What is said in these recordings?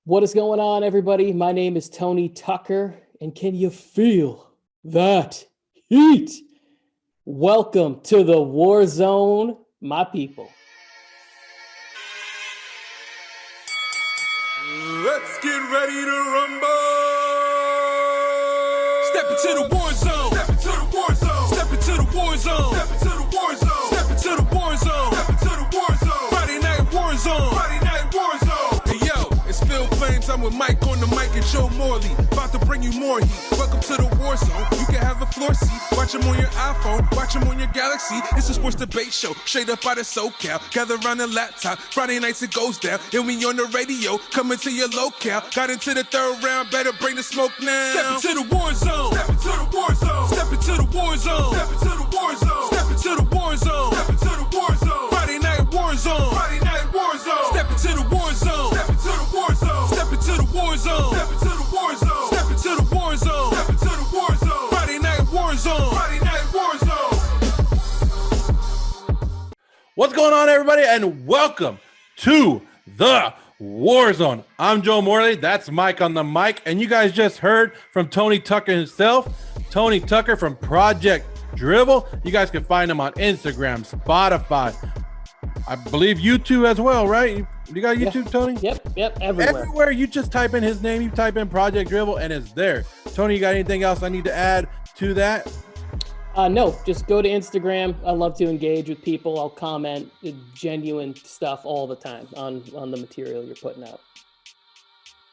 What is going on, everybody? My name is Tony Tucker, and can you feel that heat? Welcome to the Warzone, my people. Let's get ready to rumble. Step into the war zone. Step into the war zone. Step into the war zone. Step into the war zone. Step into the war zone. Step into the war zone. Friday night war zone. Friday night war zone. Hey yo, it's Phil Flames. I'm with Mike on the Mic and Joe Morley. About to bring you more heat. Welcome to the war zone. You can have a floor seat. Watch them on your iPhone. Watch them on your Galaxy. It's a sports debate show. Straight up out of SoCal. Gather around the laptop. Friday nights it goes down. And we on the radio. Coming to your locale. Got into the third round. Better bring the smoke now. Step into the war zone. Step into the war zone. Step into the war zone. Step into the war zone. Step into the war zone. Step into the war zone. Friday night war zone. Friday night war zone. Step into the war zone. Step into the war zone. Step into the war zone. Step into the war zone. Step into the war zone. Step into the war zone. Friday night war zone. Friday night war zone. What's going on, everybody, and welcome to the Warzone. I'm Joe Morley. That's Mike on the mic, and you guys just heard from Tony Tucker himself, Tony Tucker from Project Drivel. You guys can find him on Instagram, Spotify, I believe YouTube as well, right? You got YouTube, Tony? Yep, everywhere. Everywhere you just type in his name, you type in Project Drivel, and it's there. Tony, you got anything else I need to add to that? No, just go to Instagram. I love to engage with people. I'll comment genuine stuff all the time on the material you're putting out.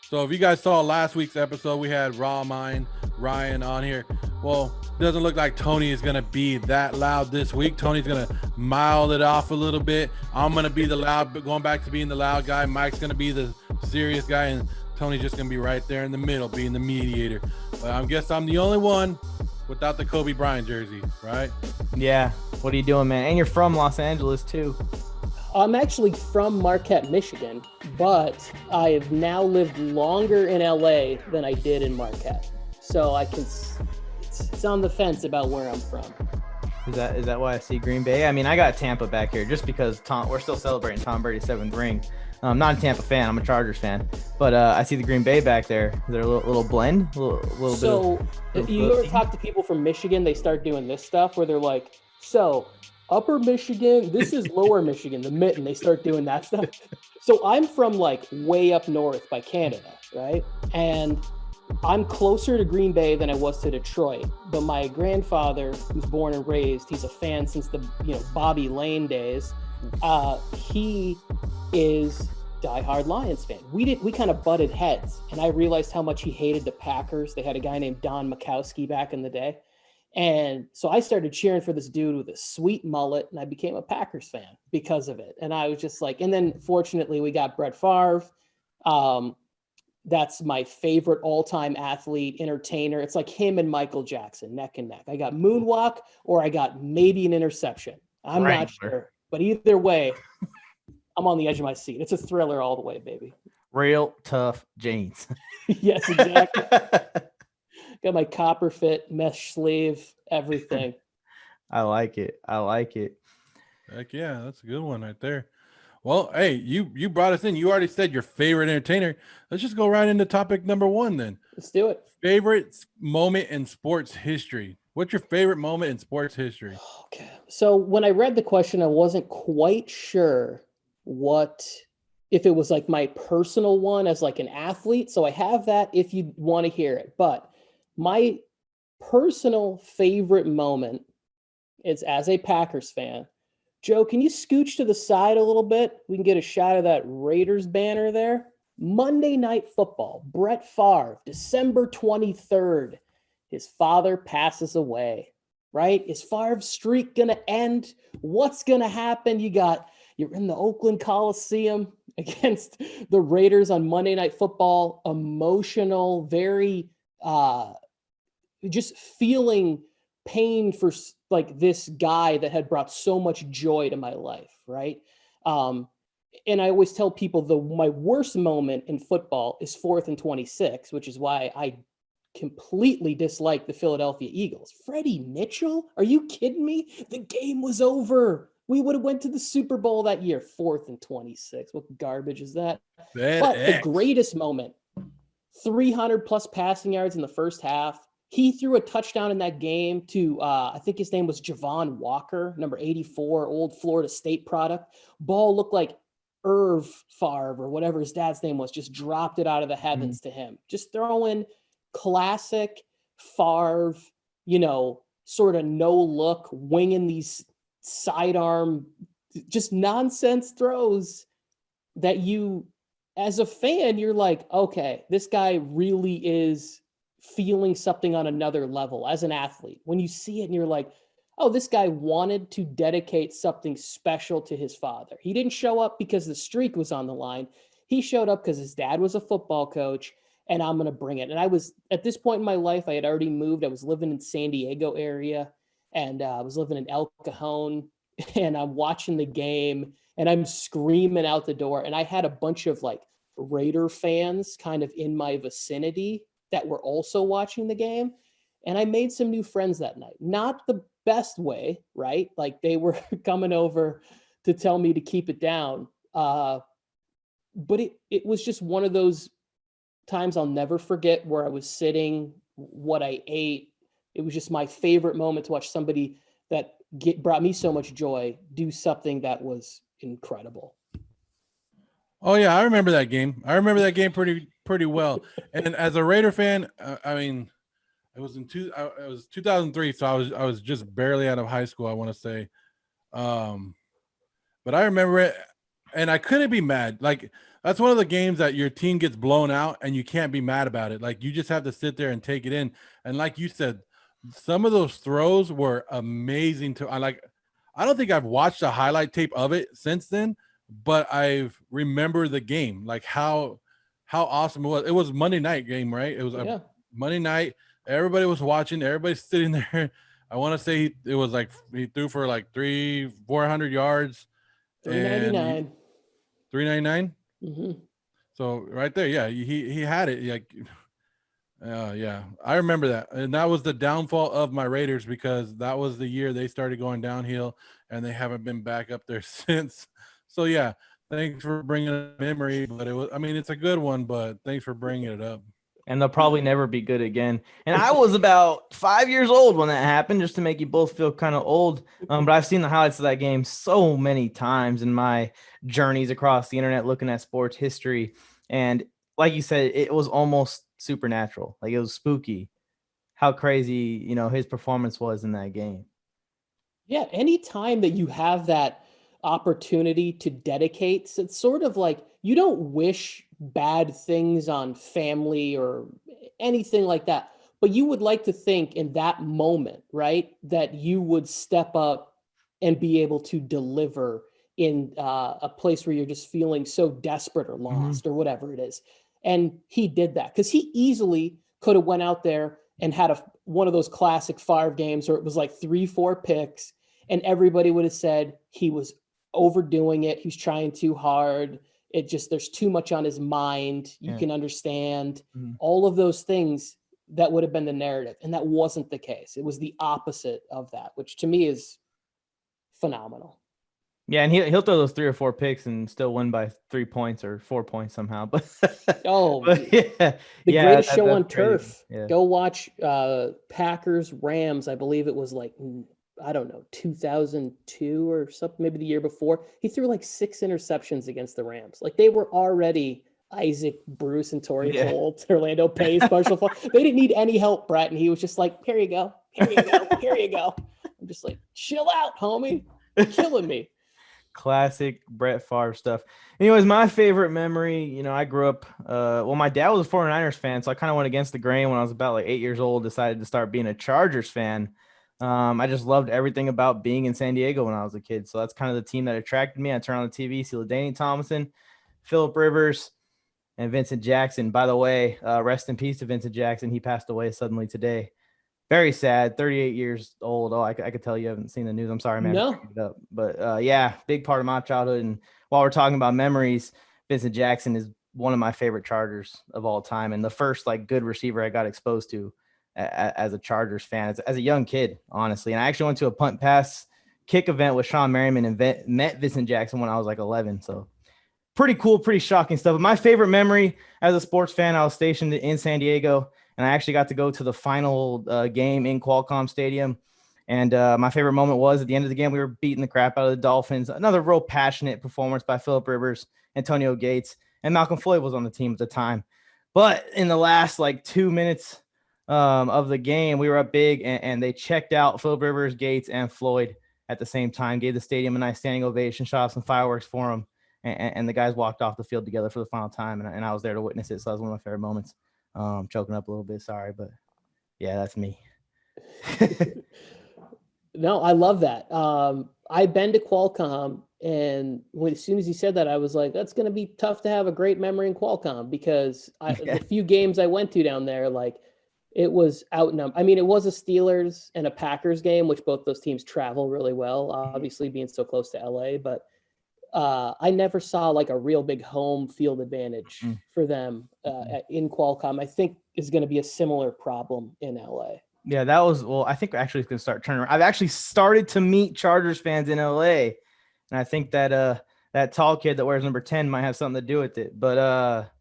So if you guys saw last week's episode, we had Raw Mind Ryan on here. Well, it doesn't look like Tony is going to be that loud this week. Tony's going to mild it off a little bit. I'm going to be the loud, but going back to being the loud guy. Mike's going to be the serious guy, and Tony's just going to be right there in the middle, being the mediator. But I guess I'm the only one without the Kobe Bryant jersey, right? Yeah. What are you doing, man? And you're from Los Angeles, too. I'm actually from Marquette, Michigan, but I have now lived longer in LA than I did in Marquette. So it's on the fence about where I'm from. Is that why I see Green Bay? I mean, I got Tampa back here just because we're still celebrating Tom Brady's 7th ring. I'm not a Tampa fan. I'm a Chargers fan. But I see the Green Bay back there. Is there a little blend? A little so bit if you ever talk to people from Michigan, they start doing this stuff where they're like, so Upper Michigan, this is Lower Michigan, the mitten. They start doing that stuff. So I'm from like way up north by Canada, right? And I'm closer to Green Bay than I was to Detroit. But my grandfather, who's born and raised, he's a fan since the Bobby Lane days. He is diehard Lions fan. We kind of butted heads, and I realized how much he hated the Packers. They had a guy named Don Makowski back in the day. And so I started cheering for this dude with a sweet mullet, and I became a Packers fan because of it. And I was just like, and then fortunately we got Brett Favre. That's my favorite all-time athlete, entertainer. It's like him and Michael Jackson, neck and neck. I got moonwalk, or I got maybe an interception. I'm not sure. But either way, I'm on the edge of my seat. It's a thriller all the way, baby. Real tough jeans. Yes, exactly. Got my copper fit, mesh sleeve, everything. I like it. Heck yeah, that's a good one right there. Well, hey, you brought us in. You already said your favorite entertainer. Let's just go right into topic number one then. Let's do it. Favorite moment in sports history. What's your favorite moment in sports history? Okay. So when I read the question, I wasn't quite sure if it was like my personal one as like an athlete. So I have that if you want to hear it. But my personal favorite moment is as a Packers fan. Joe, can you scooch to the side a little bit? We can get a shot of that Raiders banner there. Monday Night Football, Brett Favre, December 23rd. His father passes away, right? Is Favre's streak going to end? What's going to happen? You're in the Oakland Coliseum against the Raiders on Monday Night Football. Emotional, very just feeling pain for like this guy that had brought so much joy to my life, right? And I always tell people my worst moment in football is 4th and 26, which is why I completely dislike the Philadelphia Eagles. Freddie Mitchell? Are you kidding me? The game was over. We would have went to the Super Bowl that year, 4th and 26. What garbage is that? Bad But the X. greatest moment, 300 plus passing yards in the first half. He threw a touchdown in that game to, I think his name was Javon Walker, number 84, old Florida State product. Ball looked like Irv Favre or whatever his dad's name was, just dropped it out of the heavens to him. Just throwing classic Favre, sort of no look, winging these sidearm, just nonsense throws that you, as a fan, you're like, okay, this guy really is feeling something on another level as an athlete. When you see it and you're like, oh, this guy wanted to dedicate something special to his father. He didn't show up because the streak was on the line. He showed up because his dad was a football coach, and I'm going to bring it. And I was, at this point in my life, I had already moved. I was living in San Diego area, and I was living in El Cajon, and I'm watching the game, and I'm screaming out the door. And I had a bunch of like Raider fans kind of in my vicinity that were also watching the game. And I made some new friends that night. Not the best way, right? Like they were coming over to tell me to keep it down. But it was just one of those times I'll never forget, where I was sitting, what I ate. It was just my favorite moment to watch somebody that brought me so much joy do something that was incredible. Oh yeah, I remember that game. I remember that game pretty well. And as a Raider fan, I mean, it was it was 2003, so I was just barely out of high school, I want to say. But I remember it, and I couldn't be mad. Like, that's one of the games that your team gets blown out and you can't be mad about it. Like, you just have to sit there and take it in. And like you said, some of those throws were amazing. I don't think I've watched a highlight tape of it since then, but I've remember the game, like how awesome it was. It was Monday night game, right? It was a Monday night. Everybody was watching. Everybody's sitting there. I want to say it was like he threw for like 400 yards. 399. 399. Mm-hmm. So right there, yeah, he had it. Like, yeah, I remember that, and that was the downfall of my Raiders, because that was the year they started going downhill, and they haven't been back up there since. So yeah, thanks for bringing a memory, but it's a good one, but thanks for bringing it up. And they'll probably never be good again. And I was about 5 years old when that happened, just to make you both feel kind of old. But I've seen the highlights of that game so many times in my journeys across the internet looking at sports history. And like you said, it was almost supernatural. Like, it was spooky how crazy, his performance was in that game. Yeah, anytime that you have that opportunity to dedicate, so it's sort of like, you don't wish bad things on family or anything like that, but you would like to think in that moment, right, that you would step up and be able to deliver in a place where you're just feeling so desperate or lost or whatever it is. And he did that, because he easily could have went out there and had one of those classic Favre games where it was like 3-4 picks, and everybody would have said he was overdoing it. He's trying too hard. There's too much on his mind. You can understand all of those things. That would have been the narrative. And that wasn't the case. It was the opposite of that, which to me is phenomenal. Yeah, and he'll throw those 3 or 4 picks and still win by 3 points or 4 points somehow. But the greatest show on turf. Yeah. Go watch Packers Rams. I believe it was like, I don't know, 2002 or something, maybe the year before. He threw like 6 interceptions against the Rams. Like, they were already Isaac Bruce and Torrey Holt, Orlando Pace, Marshall Falk. They didn't need any help, Brett. And he was just like, here you go. Here you go. Here you go. I'm just like, chill out, homie. You're killing me. Classic Brett Favre stuff. Anyways, my favorite memory, I grew up, my dad was a 49ers fan, so I kind of went against the grain when I was about like 8 years old, decided to start being a Chargers fan. I just loved everything about being in San Diego when I was a kid. So that's kind of the team that attracted me. I turned on the TV, see LaDainian Tomlinson, Phillip Rivers, and Vincent Jackson. By the way, rest in peace to Vincent Jackson. He passed away suddenly today. Very sad, 38 years old. Oh, I could tell you haven't seen the news. I'm sorry, man. No. But yeah, big part of my childhood. And while we're talking about memories, Vincent Jackson is one of my favorite Chargers of all time, and the first like good receiver I got exposed to as a Chargers fan, as a young kid, honestly. And I actually went to a punt pass kick event with Sean Merriman and met Vincent Jackson when I was like 11. So pretty cool, pretty shocking stuff. But my favorite memory as a sports fan, I was stationed in San Diego, and I actually got to go to the final game in Qualcomm Stadium. And my favorite moment was at the end of the game, we were beating the crap out of the Dolphins. Another real passionate performance by Phillip Rivers, Antonio Gates, and Malcolm Floyd was on the team at the time. But in the last like 2 minutes of the game, we were up big, and they checked out Phillip Rivers, Gates, and Floyd at the same time, gave the stadium a nice standing ovation, shot off some fireworks for them. And the guys walked off the field together for the final time, and I was there to witness it. So that was one of my favorite moments. Choking up a little bit, sorry, but yeah, that's me. No, I love that. I've been to Qualcomm, and as soon as he said that, I was like, that's going to be tough to have a great memory in Qualcomm, because the few games I went to down there, like, it was outnumbered. I mean, it was a Steelers and a Packers game, which both those teams travel really well, obviously being so close to LA, but I never saw like a real big home field advantage for them in Qualcomm. I think is going to be a similar problem in LA. Yeah, that was, well, I think actually it's going to start turning around. I've actually started to meet Chargers fans in LA, and I think that that tall kid that wears number 10 might have something to do with it. But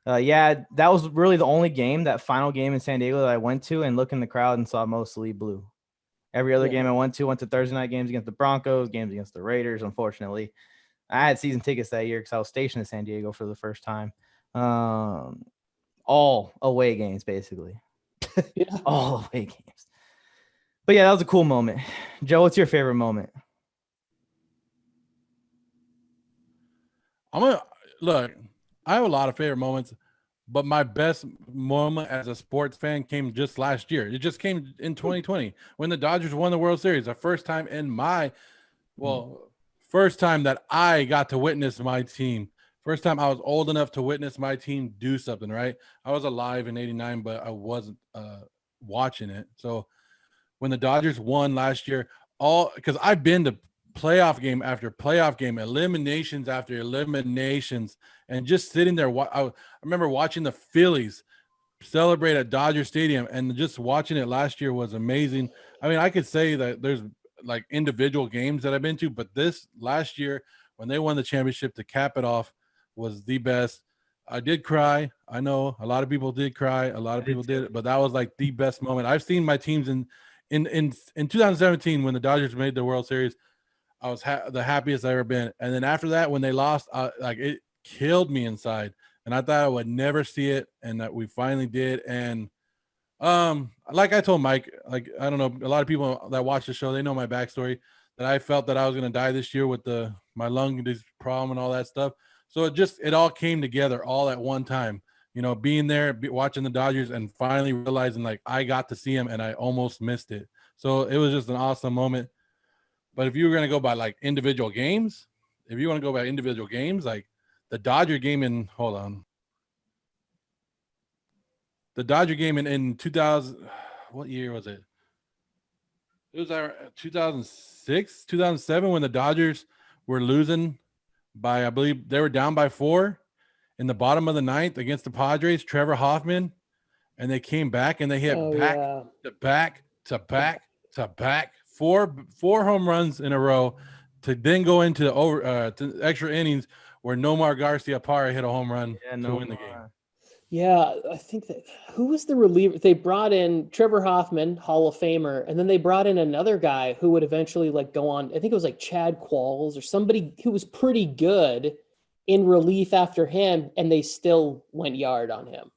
yeah, that was really the only game, that final game in San Diego that I went to and looked in the crowd and saw mostly blue. Every other game I went to Thursday night games against the Broncos, games against the Raiders. Unfortunately, I had season tickets that year because I was stationed in San Diego for the first time. All away games, basically. Yeah. All away games. But yeah, that was a cool moment. Joe, what's your favorite moment? Look, I have a lot of favorite moments, but my best moment as a sports fan came just last year. It just came in 2020 when the Dodgers won the World Series. The first time in my, first time that I got to witness my team. First time I was old enough to witness my team do something, right? I was alive in 89, but I wasn't watching it. So when the Dodgers won last year, because I've been to playoff game after playoff game, eliminations after eliminations, and just sitting there. I remember watching the Phillies celebrate at Dodger Stadium, and just watching it last year was amazing. I mean, I could say that there's like individual games that I've been to, but this last year when they won the championship to cap it off was the best. I did cry. I know a lot of people did cry. A lot of people did, but that was like the best moment. I've seen my teams in 2017 when the Dodgers made the World Series. I was the happiest I've ever been. And then after that, when they lost, like it killed me inside. And I thought I would never see it, and that we finally did. And like I told Mike, like, I don't know, a lot of people that watch the show, they know my backstory, that I felt that I was going to die this year with my lung problem and all that stuff. So it all came together all at one time, you know, being there, watching the Dodgers, and finally realizing like I got to see them and I almost missed it. So it was just an awesome moment. But if you were going to go by like individual games, like the Dodger game in 2000, what year was it? It was 2006, 2007 when the Dodgers were losing by, I believe they were down by 4 in the bottom of the 9th against the Padres, Trevor Hoffman, and they came back and they hit back to back, four home runs in a row to then go into to extra innings where Nomar Garciaparra hit a home run to win the game. Yeah, I think that who was the reliever? They brought in Trevor Hoffman, Hall of Famer, and then they brought in another guy who would eventually like go on. I think it was like Chad Qualls or somebody who was pretty good in relief after him, and they still went yard on him.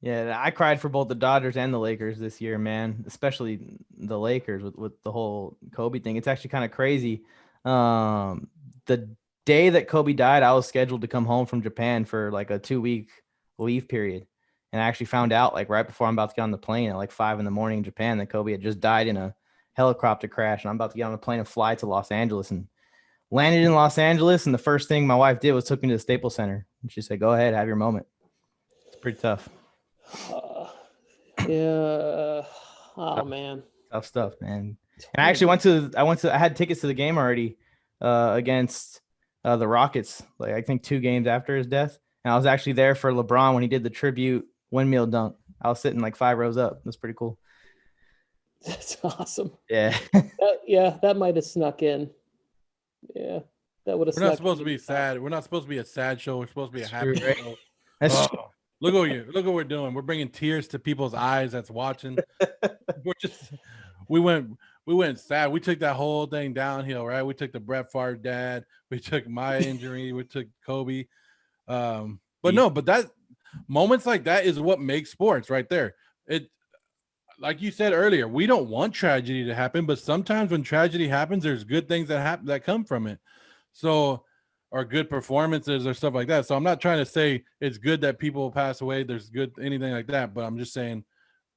Yeah, I cried for both the Dodgers and the Lakers this year, man, especially the Lakers with the whole Kobe thing. It's actually kind of crazy. The day that Kobe died, I was scheduled to come home from Japan for like a 2-week leave period. And I actually found out like right before I'm about to get on the plane at like 5 a.m. in Japan that Kobe had just died in a helicopter crash. And I'm about to get on the plane and fly to Los Angeles, and landed in Los Angeles. And the first thing my wife did was took me to the Staples Center. And she said, go ahead, have your moment. It's pretty tough. Yeah. Oh man. Tough stuff, man. And I actually I had tickets to the game already against the Rockets, like I think 2 games after his death. And I was actually there for LeBron when he did the tribute windmill dunk. I was sitting like 5 rows up. That's pretty cool. That's awesome. Yeah. Yeah, that might have snuck in. Yeah, that would have We're not snuck supposed to in. be sad. We're not supposed to be a sad show. We're supposed to be a That's happy true, right? show. That's Oh, true. look what we're doing. We're bringing tears to people's eyes that's watching. We're just we went sad. We took that whole thing downhill, right? We took the Brett Favre dad. We took my injury. We took Kobe. But that moments like that is what makes sports right there. It, like you said earlier, we don't want tragedy to happen, but sometimes when tragedy happens, there's good things that happen that come from it. So, or good performances or stuff like that. So I'm not trying to say it's good that people pass away. There's good anything like that, but I'm just saying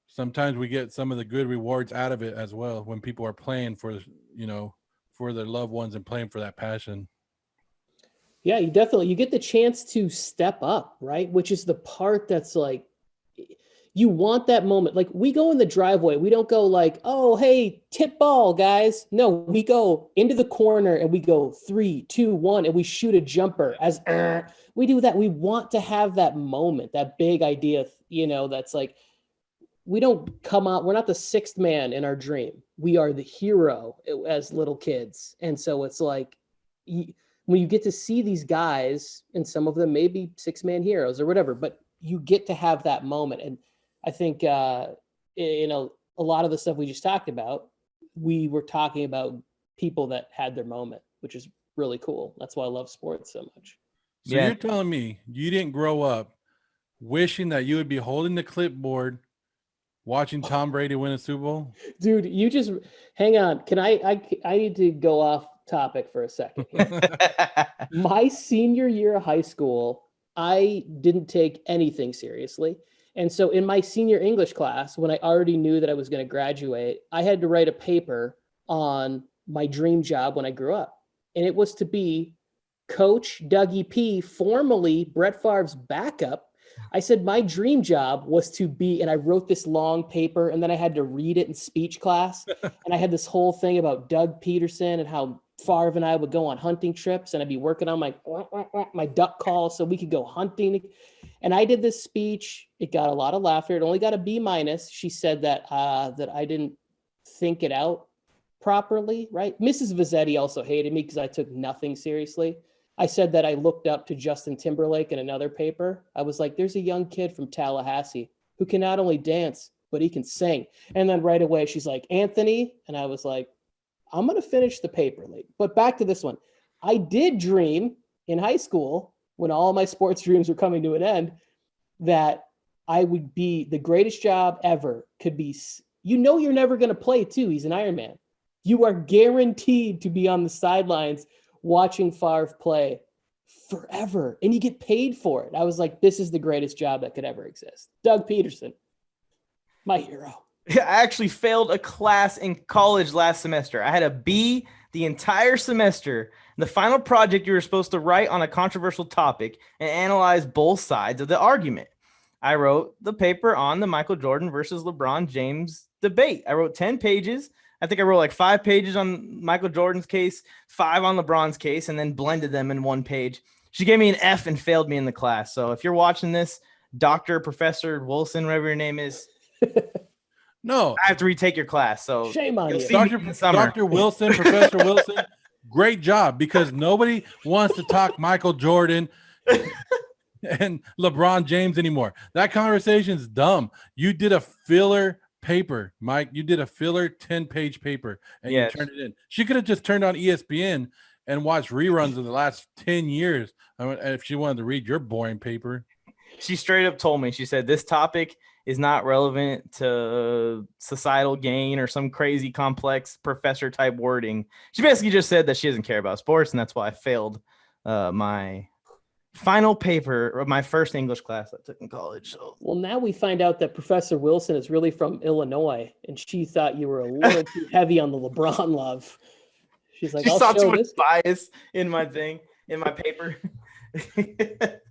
sometimes we get some of the good rewards out of it as well when people are playing for, for their loved ones and playing for that passion. Yeah, you get the chance to step up, right? Which is the part that's like, you want that moment. Like, we go in the driveway, we don't go like, oh, hey, tip ball, guys. No, we go into the corner and we go 3, 2, 1, and we shoot a jumper as we do that. We want to have that moment, that big idea, that's like, we don't come out, we're not the sixth man in our dream. We are the hero as little kids. And so it's like, when you get to see these guys, and some of them may be 6-man heroes or whatever, but you get to have that moment. And I think, a lot of the stuff we just talked about, we were talking about people that had their moment, which is really cool. That's why I love sports so much. So you're telling me you didn't grow up wishing that you would be holding the clipboard watching Tom Brady win a Super Bowl? Dude, you just hang on. Can I need to go off topic for a second here. My senior year of high school, I didn't take anything seriously. And so in my senior English class, when I already knew that I was going to graduate, I had to write a paper on my dream job when I grew up. And it was to be Coach Dougie P, formerly Brett Favre's backup. I said my dream job was to be, and I wrote this long paper, and then I had to read it in speech class. And I had this whole thing about Doug Peterson and how Favre and I would go on hunting trips, and I'd be working on my duck call so we could go hunting. And I did this speech. It got a lot of laughter. It only got a B-. She said that that I didn't think it out properly, right? Mrs. Vazzetti also hated me because I took nothing seriously. I said that I looked up to Justin Timberlake in another paper. I was like, there's a young kid from Tallahassee who can not only dance, but he can sing. And then right away, she's like, Anthony. And I was like, I'm going to finish the paper late. But back to this one. I did dream in high school, when all my sports dreams were coming to an end, that I would be the greatest job ever. Could be, you're never going to play too. He's an Iron Man. You are guaranteed to be on the sidelines watching Favre play forever, and you get paid for it. I was like, this is the greatest job that could ever exist. Doug Peterson, my hero. I actually failed a class in college last semester. I had a B the entire semester. The final project, you were supposed to write on a controversial topic and analyze both sides of the argument. I wrote the paper on the Michael Jordan versus LeBron James debate. I wrote 10 pages. I think I wrote like 5 pages on Michael Jordan's case, 5 on LeBron's case, and then blended them in one page. She gave me an F and failed me in the class. So if you're watching this, Dr. Professor Wilson, whatever your name is, no, I have to retake your class. So shame on you. Dr. Wilson, Professor Wilson, great job, because nobody wants to talk Michael Jordan and LeBron James anymore. That conversation's dumb. You did a filler paper, Mike. You did a filler 10-page paper and you turned it in. She could have just turned on ESPN and watched reruns of the last 10 years if she wanted to read your boring paper. She straight up told me, she said, this topic is not relevant to societal gain or some crazy complex professor type wording. She basically just said that she doesn't care about sports, and that's why I failed my final paper of my first English class I took in college. So. Well, now we find out that Professor Wilson is really from Illinois, and she thought you were a little too heavy on the LeBron love. She's like, she I'll saw show too much this bias in my paper.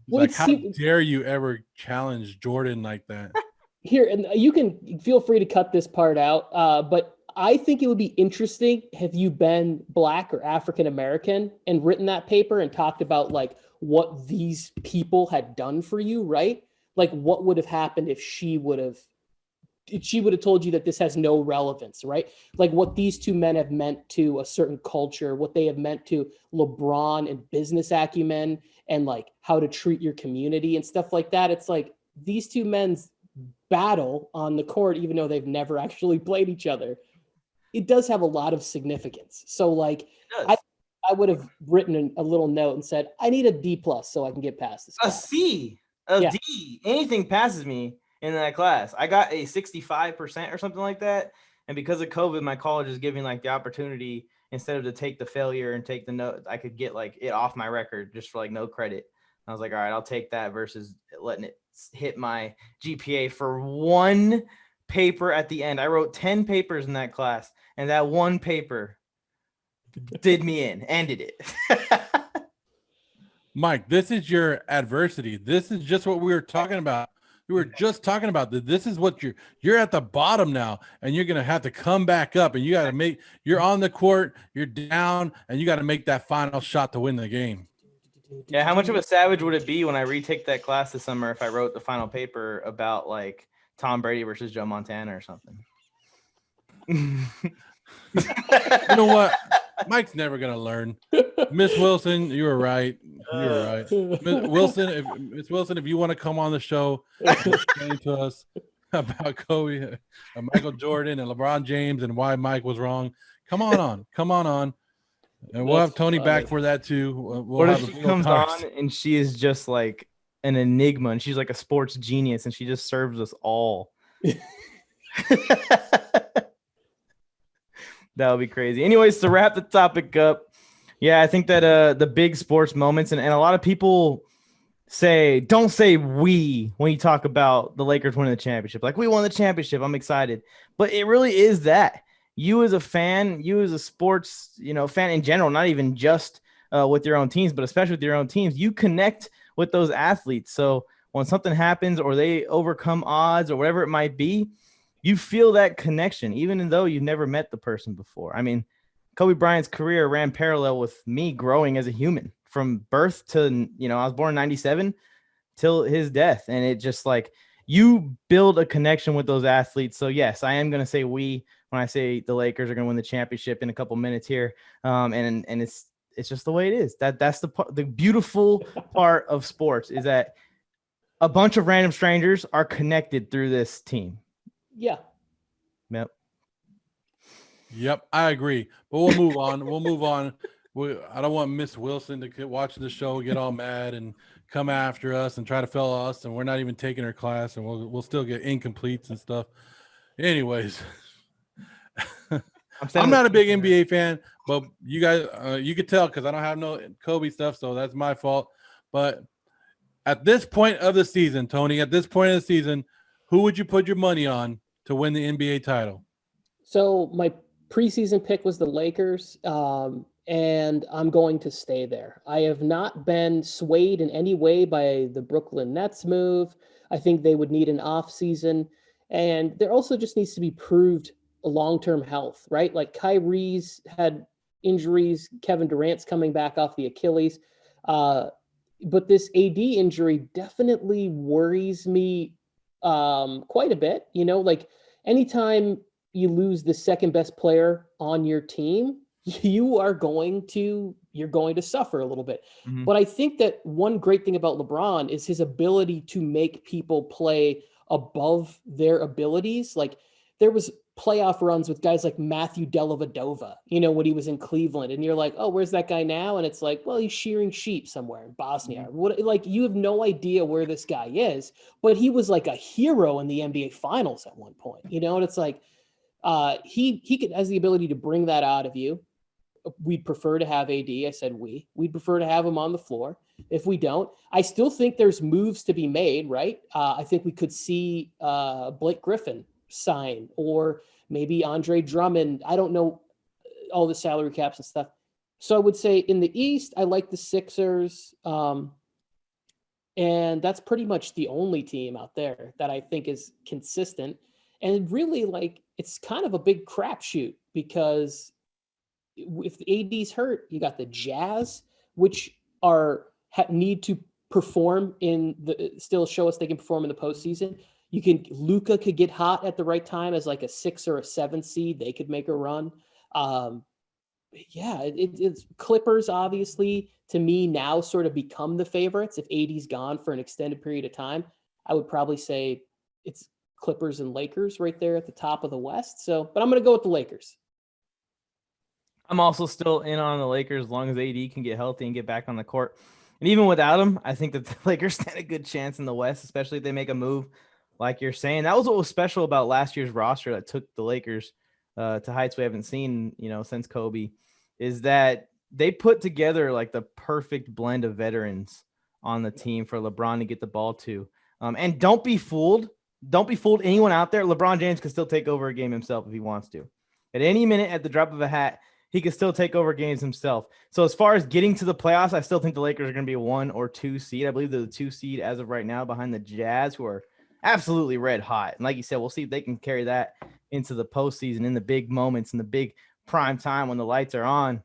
Like, how dare you ever challenge Jordan like that? Here, and you can feel free to cut this part out, but I think it would be interesting have you been Black or African American and written that paper and talked about like what these people had done for you, right? Like what would have happened if she would have she would have told you that this has no relevance, right? Like what these two men have meant to a certain culture, what they have meant to LeBron and business acumen and like how to treat your community and stuff like that. It's like these two men's battle on the court, even though they've never actually played each other, it does have a lot of significance. So like I would have written a little note and said, I need a D plus so I can get past this A class. C, a D. Anything passes me in that class. I got a 65% or something like that. And because of COVID, my college is giving like the opportunity instead of to take the failure and take the note, I could get like it off my record just for like no credit. I was like, all right, I'll take that versus letting it hit my GPA for one paper at the end. I wrote 10 papers in that class, and that one paper did me in, ended it. Mike, this is your adversity. This is just what we were talking about. We were just talking about that. This is what you're at the bottom now, and you're gonna have to come back up, and you got to you're on the court, you're down, and you got to make that final shot to win the game. Yeah, how much of a savage would it be when I retake that class this summer if I wrote the final paper about like Tom Brady versus Joe Montana or something? You know what? Mike's never gonna learn. Miss Wilson, you were right. You were right. Miss Wilson, if you want to come on the show and explain to us about Kobe, Michael Jordan, and LeBron James, and why Mike was wrong, come on, and we'll have Tony back for that too. What if she comes on and she is just like an enigma, and she's like a sports genius, and she just serves us all? That would be crazy. Anyways, to wrap the topic up, yeah, I think that the big sports moments, and a lot of people don't say we when you talk about the Lakers winning the championship. Like, we won the championship, I'm excited. But it really is that. You as a fan, you as a sports, fan in general, not even just with your own teams, but especially with your own teams, you connect with those athletes. So when something happens or they overcome odds or whatever it might be, you feel that connection, even though you've never met the person before. I mean, Kobe Bryant's career ran parallel with me growing as a human from birth to, I was born in 97 till his death. And it just like, you build a connection with those athletes. So yes, I am going to say we, when I say the Lakers are going to win the championship in a couple minutes here. And it's just the way it is. That's the beautiful part of sports is that a bunch of random strangers are connected through this team. Yeah. Yep, I agree. But we'll move on. I don't want Miss Wilson to watch the show, get all mad, and come after us and try to fail us, and we're not even taking her class, and we'll still get incompletes and stuff. Anyways, I'm not a big NBA fan, but you guys, you could tell because I don't have no Kobe stuff, so that's my fault. But at this point of the season, Tony, who would you put your money on to win the NBA title? So my preseason pick was the Lakers, and I'm going to stay there. I have not been swayed in any way by the Brooklyn Nets move. I think they would need an off season, and there also just needs to be proved long-term health, right? Like Kyrie's had injuries, Kevin Durant's coming back off the Achilles, but this AD injury definitely worries me quite a bit. Like anytime you lose the second best player on your team, you're going to suffer a little bit. Mm-hmm. But I think that one great thing about LeBron is his ability to make people play above their abilities. Like there was playoff runs with guys like Matthew Dellavedova, when he was in Cleveland, and you're like, oh, where's that guy now? And it's like, well, he's shearing sheep somewhere in Bosnia. Mm-hmm. Like you have no idea where this guy is, but he was like a hero in the NBA finals at one point, and it's like, he has the ability to bring that out of you. We'd prefer to have AD. I said we'd prefer to have him on the floor. If we don't, I still think there's moves to be made, right? I think we could see Blake Griffin sign, or maybe Andre Drummond. I don't know all the salary caps and stuff. So I would say in the East, I like the Sixers. And that's pretty much the only team out there that I think is consistent. And really, like, it's kind of a big crapshoot because if the AD's hurt, you got the Jazz, which need to perform still show us they can perform in the postseason. Luca could get hot at the right time as like a 6 or a 7 seed. They could make a run. It's Clippers, obviously, to me now sort of become the favorites. If AD's gone for an extended period of time, I would probably say it's Clippers and Lakers right there at the top of the West. So, but I'm going to go with the Lakers. I'm also still in on the Lakers as long as AD can get healthy and get back on the court. And even without him, I think that the Lakers stand a good chance in the West, especially if they make a move like you're saying. That was what was special about last year's roster that took the Lakers to heights we haven't seen, since Kobe, is that they put together like the perfect blend of veterans on the team for LeBron to get the ball to. And don't be fooled. Don't be fooled. Anyone out there, LeBron James can still take over a game himself if he wants to. At any minute, at the drop of a hat, he can still take over games himself. So as far as getting to the playoffs, I still think the Lakers are going to be a 1 or 2 seed. I believe they're the 2 seed as of right now behind the Jazz, who are absolutely red hot. And like you said, we'll see if they can carry that into the postseason in the big moments, in the big prime time when the lights are on.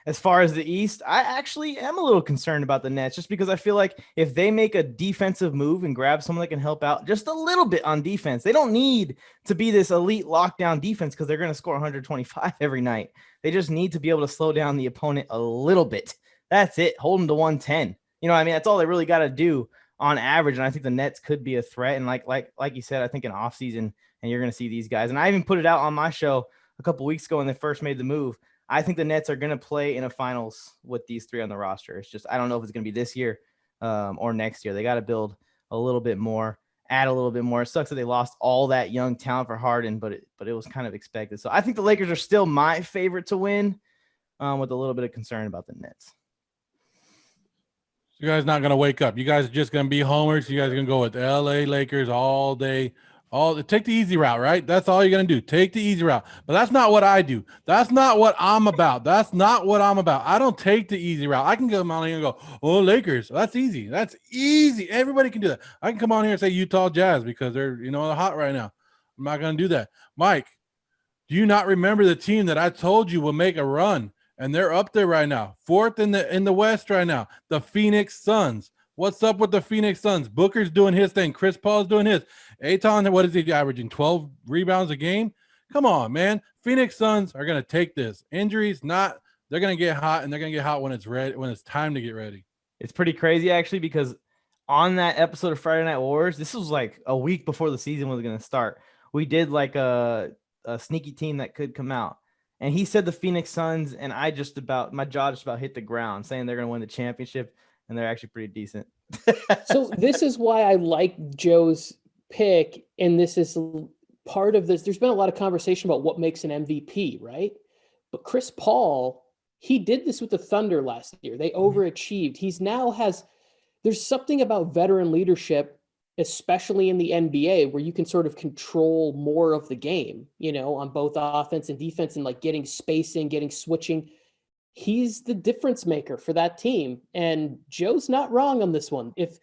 As far as the East, I actually am a little concerned about the Nets just because I feel like if they make a defensive move and grab someone that can help out just a little bit on defense, they don't need to be this elite lockdown defense because they're going to score 125 every night. They just need to be able to slow down the opponent a little bit. That's it. Hold them to 110. That's all they really got to do on average. And I think the Nets could be a threat. And like you said, I think in off season, and you're going to see these guys. And I even put it out on my show a couple weeks ago when they first made the move. I think the Nets are going to play in a finals with these 3 on the roster. It's just, I don't know if it's going to be this year or next year. They got to build a little bit more, add a little bit more. It sucks that they lost all that young talent for Harden, but it was kind of expected. So I think the Lakers are still my favorite to win with a little bit of concern about the Nets. You guys not going to wake up. You guys are just going to be homers. You guys are going to go with LA Lakers all day. Take the easy route, right? That's all you're going to do. Take the easy route. But that's not what I do. That's not what I'm about. That's not what I'm about. I don't take the easy route. I can come on here and go, oh, Lakers. That's easy. That's easy. Everybody can do that. I can come on here and say Utah Jazz because they're, they're hot right now. I'm not going to do that. Mike, do you not remember the team that I told you will make a run? And they're up there right now. 4th in the West right now. The Phoenix Suns. What's up with the Phoenix Suns? Booker's doing his thing. Chris Paul's doing his. Ayton, what is he averaging? 12 rebounds a game? Come on, man. Phoenix Suns are going to take this. Injuries, not. They're going to get hot, and they're going to get hot when it's ready, when it's time to get ready. It's pretty crazy, actually, because on that episode of Friday Night Wars, this was like a week before the season was going to start. We did like a sneaky team that could come out. And he said the Phoenix Suns, and my jaw just about hit the ground, saying they're going to win the championship. And they're actually pretty decent. So this is why I like Joe's pick. And this is part of this. There's been a lot of conversation about what makes an MVP, right? But Chris Paul, he did this with the Thunder last year. They overachieved. There's something about veteran leadership, especially in the NBA, where you can sort of control more of the game, on both offense and defense, and like getting spacing, getting switching. He's the difference maker for that team. And Joe's not wrong on this one. If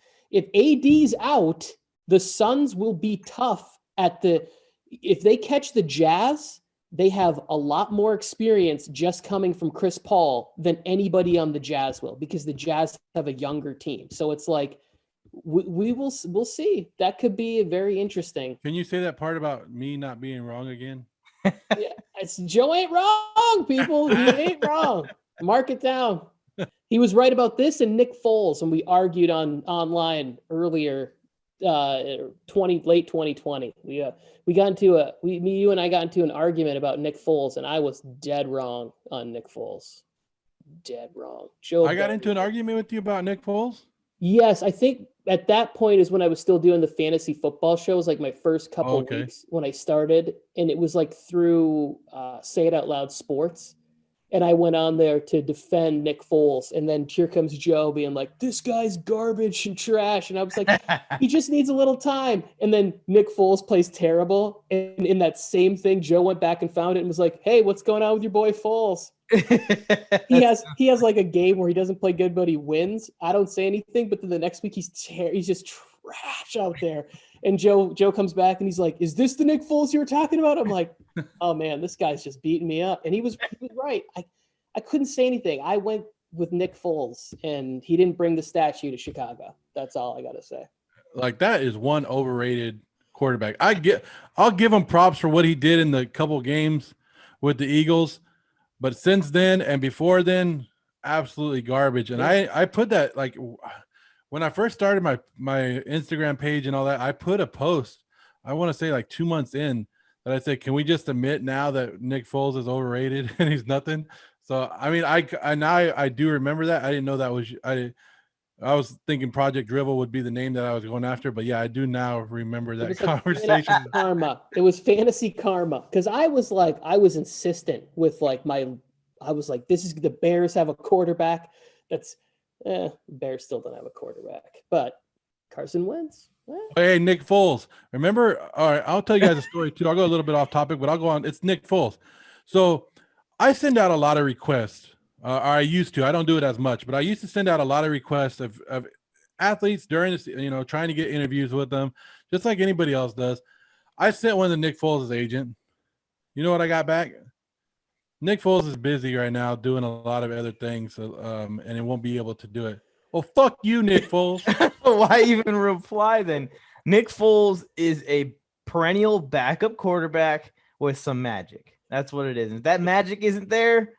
AD's out, the Suns will be tough if they catch the Jazz, they have a lot more experience just coming from Chris Paul than anybody on the Jazz will, because the Jazz have a younger team. So it's like, we'll see. That could be very interesting. Can you say that part about me not being wrong again? Yeah, Joe ain't wrong, people. He ain't wrong. Mark it down. He was right about this and Nick Foles, and we argued online earlier, late 2020. We got into you and I got into an argument about Nick Foles, and I was dead wrong on Nick Foles. Dead wrong. Joe, I got into an argument with you about Nick Foles? Yes, I think at that point is when I was still doing the fantasy football shows, like my first couple of weeks when I started, and it was like through Say It Out Loud Sports. And I went on there to defend Nick Foles. And then here comes Joe being like, this guy's garbage and trash. And I was like, he just needs a little time. And then Nick Foles plays terrible. And in that same thing, Joe went back and found it and was like, hey, what's going on with your boy Foles? He has like a game where he doesn't play good, but he wins. I don't say anything. But then the next week, he's just trash out there. And Joe comes back and he's like, is this the Nick Foles you were talking about? I'm like, oh man, this guy's just beating me up. And he was right. I couldn't say anything. I went with Nick Foles, and he didn't bring the statue to Chicago. That's all I got to say. Like that is one overrated quarterback. I'll give him props for what he did in the couple games with the Eagles, but since then and before then, absolutely garbage. And I put that like when I first started my Instagram page and all that, I put a post. I want to say like 2 months in that I said, can we just admit now that Nick Foles is overrated and he's nothing? So I mean, I do remember that. I didn't know that was I was thinking Project Drivel would be the name that I was going after, but yeah, I do now remember that conversation. Karma. It was fantasy karma because I was insistent with like I was like, this is the Bears have a quarterback. That's Bears still don't have a quarterback, but Carson Wentz. Hey, Nick Foles. Remember? All right, I'll tell you guys a story too. I'll go a little bit off topic, but I'll go on. It's Nick Foles. So I send out a lot of requests. Or I used to. I don't do it as much, but I used to send out a lot of requests of athletes during this, trying to get interviews with them, just like anybody else does. I sent one to Nick Foles' agent. You know what I got back? Nick Foles is busy right now doing a lot of other things, and it won't be able to do it. Well, fuck you, Nick Foles. Why even reply then? Nick Foles is a perennial backup quarterback with some magic. That's what it is. If that magic isn't there,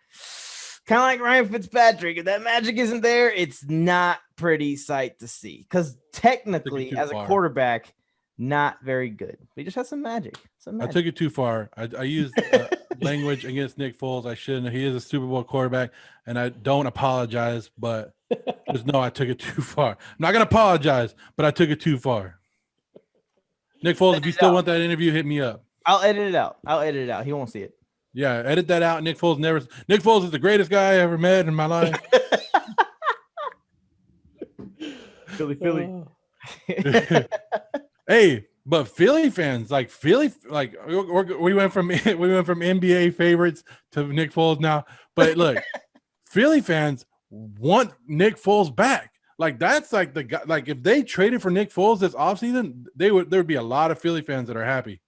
kind of like Ryan Fitzpatrick, if that magic isn't there, it's not pretty sight to see. Because technically, as a quarterback, not very good. He just has some magic. I took it too far. I used language against Nick Foles. I shouldn't. He is a Super Bowl quarterback, and I don't apologize, but just know I took it too far. I'm not going to apologize, but I took it too far. Nick Foles, if you still want that interview, hit me up. I'll edit it out. He won't see it. Yeah, edit that out. Nick Foles is the greatest guy I ever met in my life. Philly. Hey, but Philly fans, we went from NBA favorites to Nick Foles now. But look, Philly fans want Nick Foles back. Like that's like the guy. Like if they traded for Nick Foles this offseason, there would be a lot of Philly fans that are happy.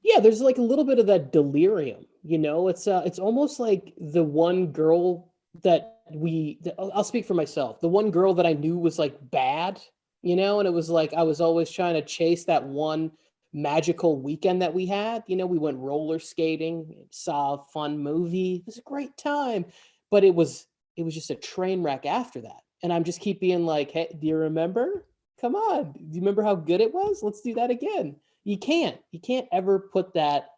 Yeah, there's like a little bit of that delirium, it's almost like the one girl I'll speak for myself. The one girl that I knew was like bad, and it was like, I was always trying to chase that one magical weekend that we had. We went roller skating, saw a fun movie. It was a great time, but it was just a train wreck after that. And I'm just keep being like, hey, do you remember? Come on. Do you remember how good it was? Let's do that again. You can't ever put that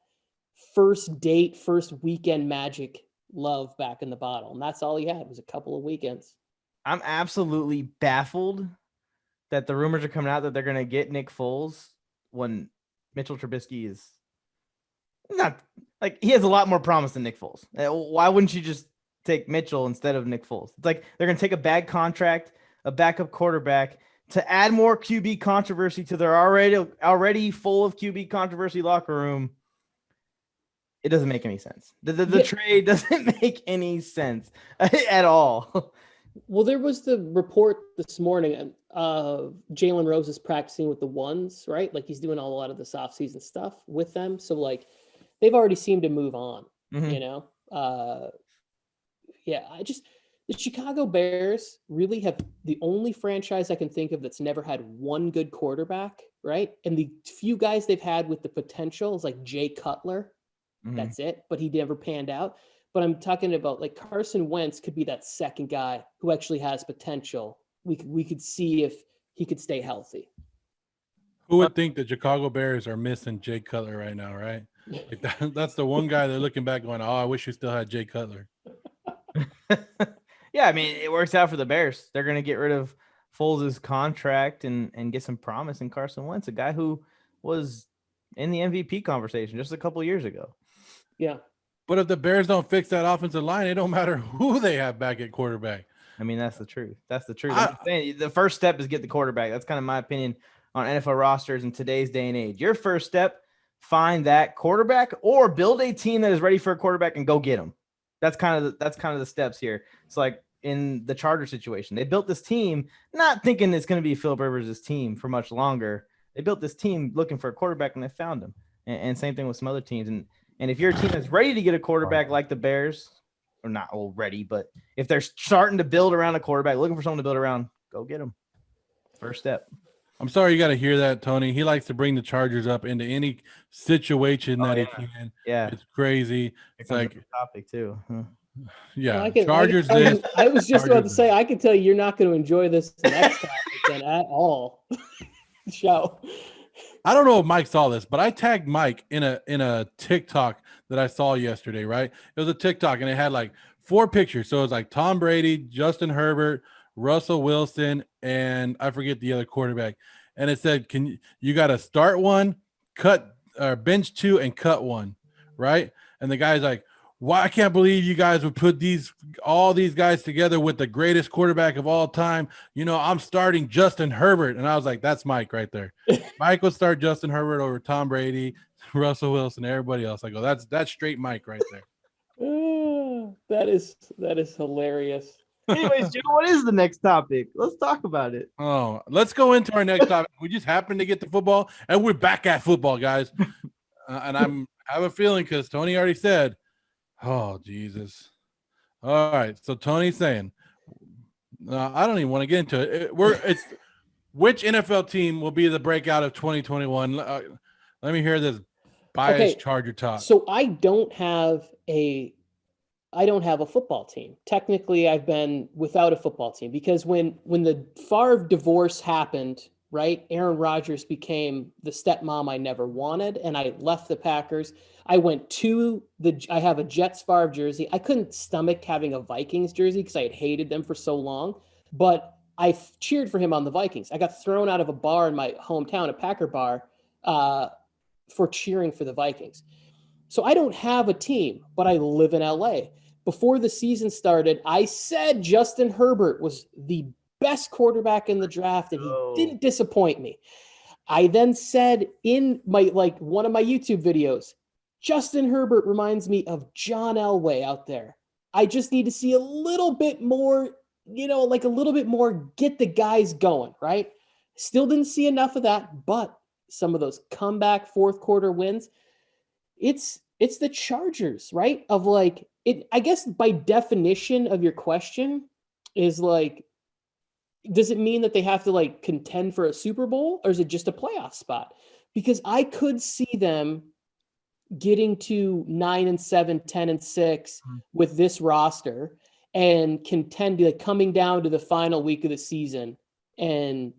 first date, first weekend magic love back in the bottle. And that's all he had was a couple of weekends. I'm absolutely baffled that the rumors are coming out that they're going to get Nick Foles when Mitchell Trubisky is not like, he has a lot more promise than Nick Foles. Why wouldn't you just take Mitchell instead of Nick Foles? It's like they're going to take a bad contract, a backup quarterback, to add more QB controversy to their already full of QB controversy locker room. It doesn't make any sense. The trade doesn't make any sense at all. Well, there was the report this morning. Jalen Rose is practicing with the ones, right? Like he's doing a lot of this offseason stuff with them. So like they've already seemed to move on, the Chicago Bears really have the only franchise I can think of that's never had one good quarterback, right? And the few guys they've had with the potential is like Jay Cutler. That's it, but he never panned out. But I'm talking about like Carson Wentz could be that second guy who actually has potential. We could see if he could stay healthy. Who would think the Chicago Bears are missing Jay Cutler right now, right? Like that's the one guy they're looking back going, oh, I wish we still had Jay Cutler. Yeah, I mean, it works out for the Bears. They're going to get rid of Foles' contract and get some promise in Carson Wentz, a guy who was in the MVP conversation just a couple years ago. Yeah. But if the Bears don't fix that offensive line, it don't matter who they have back at quarterback. I mean, that's the truth. That's the truth. I'm saying the first step is get the quarterback. That's kind of my opinion on NFL rosters in today's day and age. Your first step, find that quarterback or build a team that is ready for a quarterback and go get them. That's kind of the steps here. It's like in the Chargers situation, they built this team not thinking it's going to be Philip Rivers' team for much longer. They built this team looking for a quarterback and they found him. And same thing with some other teams. And if you're a team that's ready to get a quarterback like the Bears, or not already, but if they're starting to build around a quarterback, looking for someone to build around, go get them. First step. I'm sorry you got to hear that, Tony. He likes to bring the Chargers up into any situation that he can. Yeah. It's crazy. Here It's comes like, the topic too. Huh. yeah, I can Chargers tell this. you, I was just about to Chargers say, that. I can tell you, you're not going to enjoy this next topic then at all. Show. I don't know if Mike saw this, but I tagged Mike in a TikTok that I saw yesterday, right? It was a TikTok and it had like 4 pictures. So it was like Tom Brady, Justin Herbert, Russell Wilson, and I forget the other quarterback. And it said, you got to start one, cut or bench 2 and cut 1, right? And the guy's like, why? I can't believe you guys would put all these guys together with the greatest quarterback of all time. You know, I'm starting Justin Herbert. And I was like, that's Mike right there. Mike would start Justin Herbert over Tom Brady, Russell Wilson, everybody else. I go, that's straight Mike right there. That is hilarious. Anyways, Joe, what is the next topic? Let's talk about it. Oh, let's go into our next topic. We just happened to get to football, and we're back at football, guys. And I have a feeling because Tony already said, oh, Jesus. All right. So Tony's saying, I don't even want to get into it. It's which NFL team will be the breakout of 2021? Let me hear this biased Charger talk. So I don't have a football team. Technically, I've been without a football team because when the Favre divorce happened, right? Aaron Rodgers became the stepmom I never wanted, and I left the Packers. I went to I have a Jets Favre jersey. I couldn't stomach having a Vikings jersey because I had hated them for so long, but I cheered for him on the Vikings. I got thrown out of a bar in my hometown, a Packer bar, for cheering for the Vikings. So I don't have a team, but I live in LA. Before the season started, I said Justin Herbert was the best quarterback in the draft, and he didn't disappoint me. I then said in my one of my YouTube videos, Justin Herbert reminds me of John Elway out there. I just need to see a little bit more, like a little bit more get the guys going, right? Still didn't see enough of that, but some of those comeback fourth quarter wins, it's the Chargers, right? Of like it, I guess by definition of your question is like, does it mean that they have to like contend for a Super Bowl, or is it just a playoff spot? Because I could see them getting to 9-7, 10-6 with this roster and contend, like coming down to the final week of the season and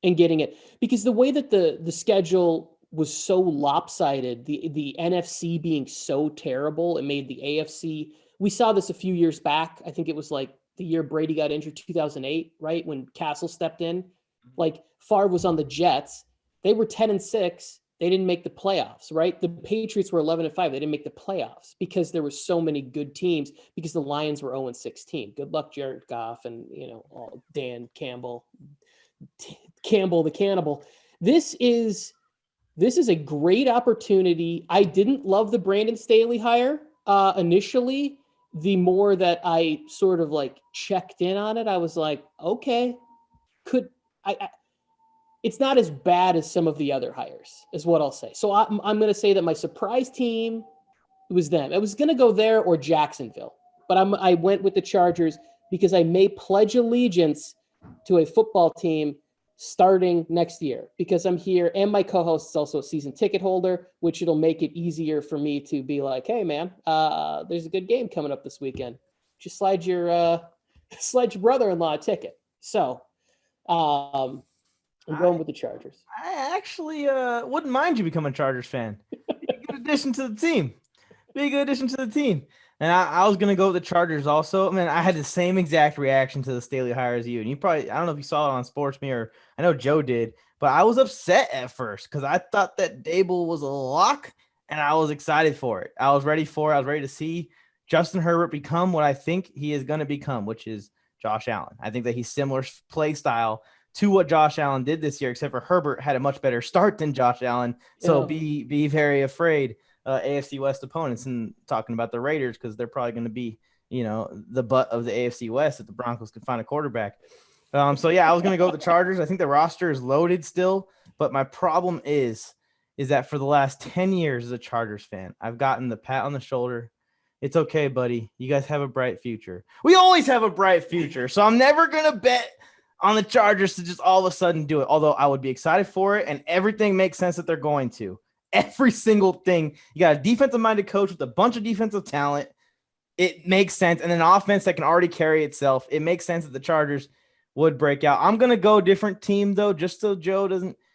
getting it. Because the way that the schedule was so lopsided, the NFC being so terrible, it made the AFC. We saw this a few years back. I think it was like the year Brady got injured, 2008, right? When Castle stepped in. Like Favre was on the Jets. They were 10-6. They didn't make the playoffs, right? The Patriots were 11-5. They didn't make the playoffs because there were so many good teams, because the Lions were 0-16. Good luck, Jared Goff and, Dan Campbell the Cannibal. This is a great opportunity. I didn't love the Brandon Staley hire initially. The more that I sort of like checked in on it, I was like, okay, it's not as bad as some of the other hires, is what I'll say. So I'm going to say that my surprise team was them. I was going to go there or Jacksonville, but I went with the Chargers because I may pledge allegiance to a football team starting next year, because I'm here and my co-host is also a season ticket holder, which it'll make it easier for me to be like, hey man, there's a good game coming up this weekend. Just slide your brother-in-law a ticket. So I'm going with the Chargers. I actually wouldn't mind you becoming a Chargers fan. Be a good addition to the team. And I was going to go with the Chargers also. I mean, I had the same exact reaction to the Staley hire as you. And you probably, I don't know if you saw it on Sports Me, or I know Joe did, but I was upset at first because I thought that Dable was a lock and I was excited for it. I was ready for it. I was ready to see Justin Herbert become what I think he is going to become, which is Josh Allen. I think that he's similar play style to what Josh Allen did this year, except for Herbert had a much better start than Josh Allen. So be very afraid. AFC West opponents, and talking about the Raiders, because they're probably going to be, the butt of the AFC West if the Broncos can find a quarterback. So yeah, I was going to go with the Chargers. I think the roster is loaded still, but my problem is that for the last 10 years as a Chargers fan, I've gotten the pat on the shoulder. It's okay, buddy. You guys have a bright future. We always have a bright future. So I'm never going to bet on the Chargers to just all of a sudden do it. Although I would be excited for it, and everything makes sense that they're going to. Every single thing. You got a defensive-minded coach with a bunch of defensive talent. It makes sense. And an offense that can already carry itself. It makes sense that the Chargers would break out. I'm going to go different team, though, just so Joe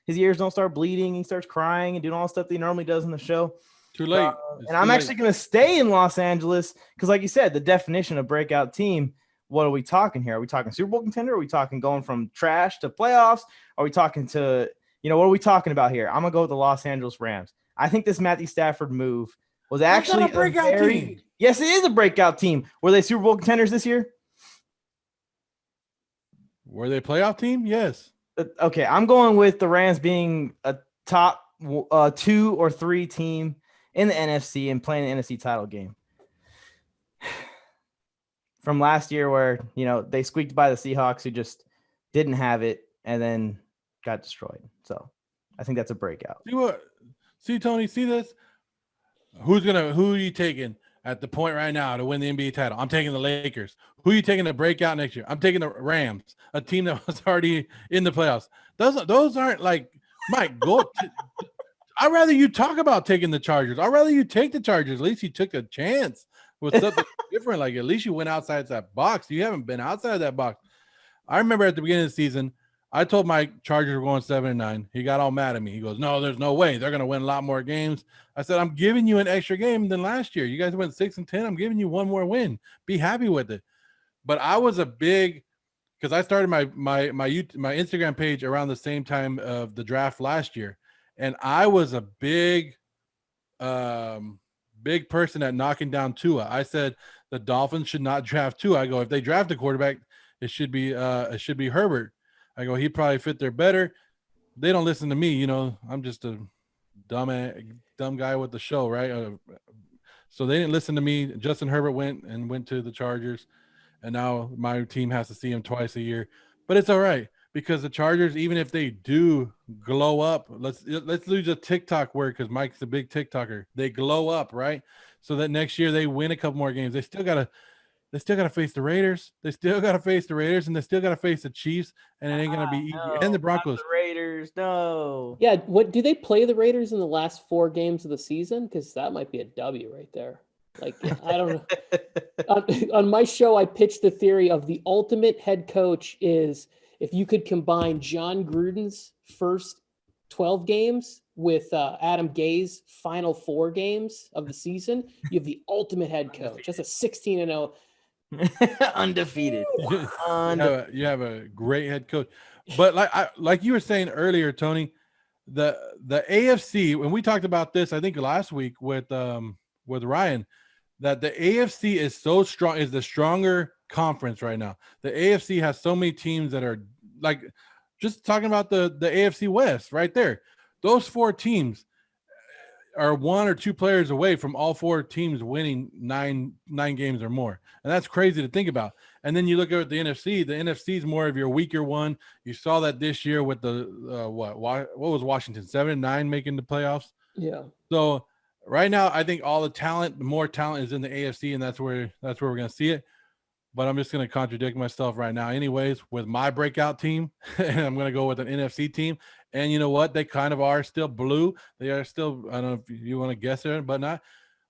his ears don't start bleeding. He starts crying and doing all the stuff that he normally does in the show. Too late. And I'm actually going to stay in Los Angeles because, like you said, the definition of breakout team, what are we talking here? Are we talking Super Bowl contender? Are we talking going from trash to playoffs? Are we talking to, what are we talking about here? I'm going to go with the Los Angeles Rams. I think this Matthew Stafford move was actually a breakout team. Yes, it is a breakout team. Were they Super Bowl contenders this year? Were they a playoff team? Yes. Okay, I'm going with the Rams being a top 2 or 3 team in the NFC and playing the NFC title game. From last year where, they squeaked by the Seahawks who just didn't have it and then got destroyed. So I think that's a breakout. See, Tony, see this? Who are you taking at the point right now to win the NBA title? I'm taking the Lakers. Who are you taking to break out next year? I'm taking the Rams, a team that was already in the playoffs. Those aren't like, Mike, I'd rather you talk about taking the Chargers. I'd rather you take the Chargers. At least you took a chance with something different. Like, at least you went outside that box. You haven't been outside that box. I remember at the beginning of the season, I told Mike Chargers were going 7-9. He got all mad at me. He goes, no, there's no way. They're going to win a lot more games. I said, I'm giving you an extra game than last year. You guys went 6-10. I'm giving you one more win. Be happy with it. But I was because I started my Instagram page around the same time of the draft last year. And I was a big person at knocking down Tua. I said the Dolphins should not draft Tua. I go, if they draft a quarterback, it should be Herbert. I go, he'd probably fit there better. They don't listen to me. I'm just a dumb guy with the show, right? So they didn't listen to me. Justin Herbert went to the Chargers, and now my team has to see him twice a year. But it's all right because the Chargers, even if they do glow up, let's use a TikTok word because Mike's a big TikToker. They glow up, right? So that next year they win a couple more games. They still gotta face the Raiders. They still gotta face the Raiders, and they still gotta face the Chiefs, and it ain't gonna be easy. No, and the Broncos. The Raiders, no. Yeah, what do they play the Raiders in the last 4 games of the season? Because that might be a W right there. Like, I don't know. On my show, I pitched the theory of the ultimate head coach is if you could combine John Gruden's first 12 games with Adam Gay's final 4 games of the season, you have the ultimate head coach. That's a 16-0. Undefeated. You have a great head coach. But like you were saying earlier, Tony, the AFC, when we talked about this, I think last week with Ryan, that the AFC is so strong, is the stronger conference right now. The AFC has so many teams that are like, just talking about the AFC West right there. Those 4 teams are 1 or 2 players away from all 4 teams winning nine games or more. And that's crazy to think about. And then you look at the NFC. The NFC is more of your weaker one. You saw that this year with the what was Washington, 7-9 making the playoffs. Yeah. So right now, I think all the more talent is in the AFC, and that's where we're going to see it. But I'm just going to contradict myself right now anyways with my breakout team, and I'm going to go with an NFC team. And you know what? They kind of are still blue. They are still, I don't know if you want to guess it, but not.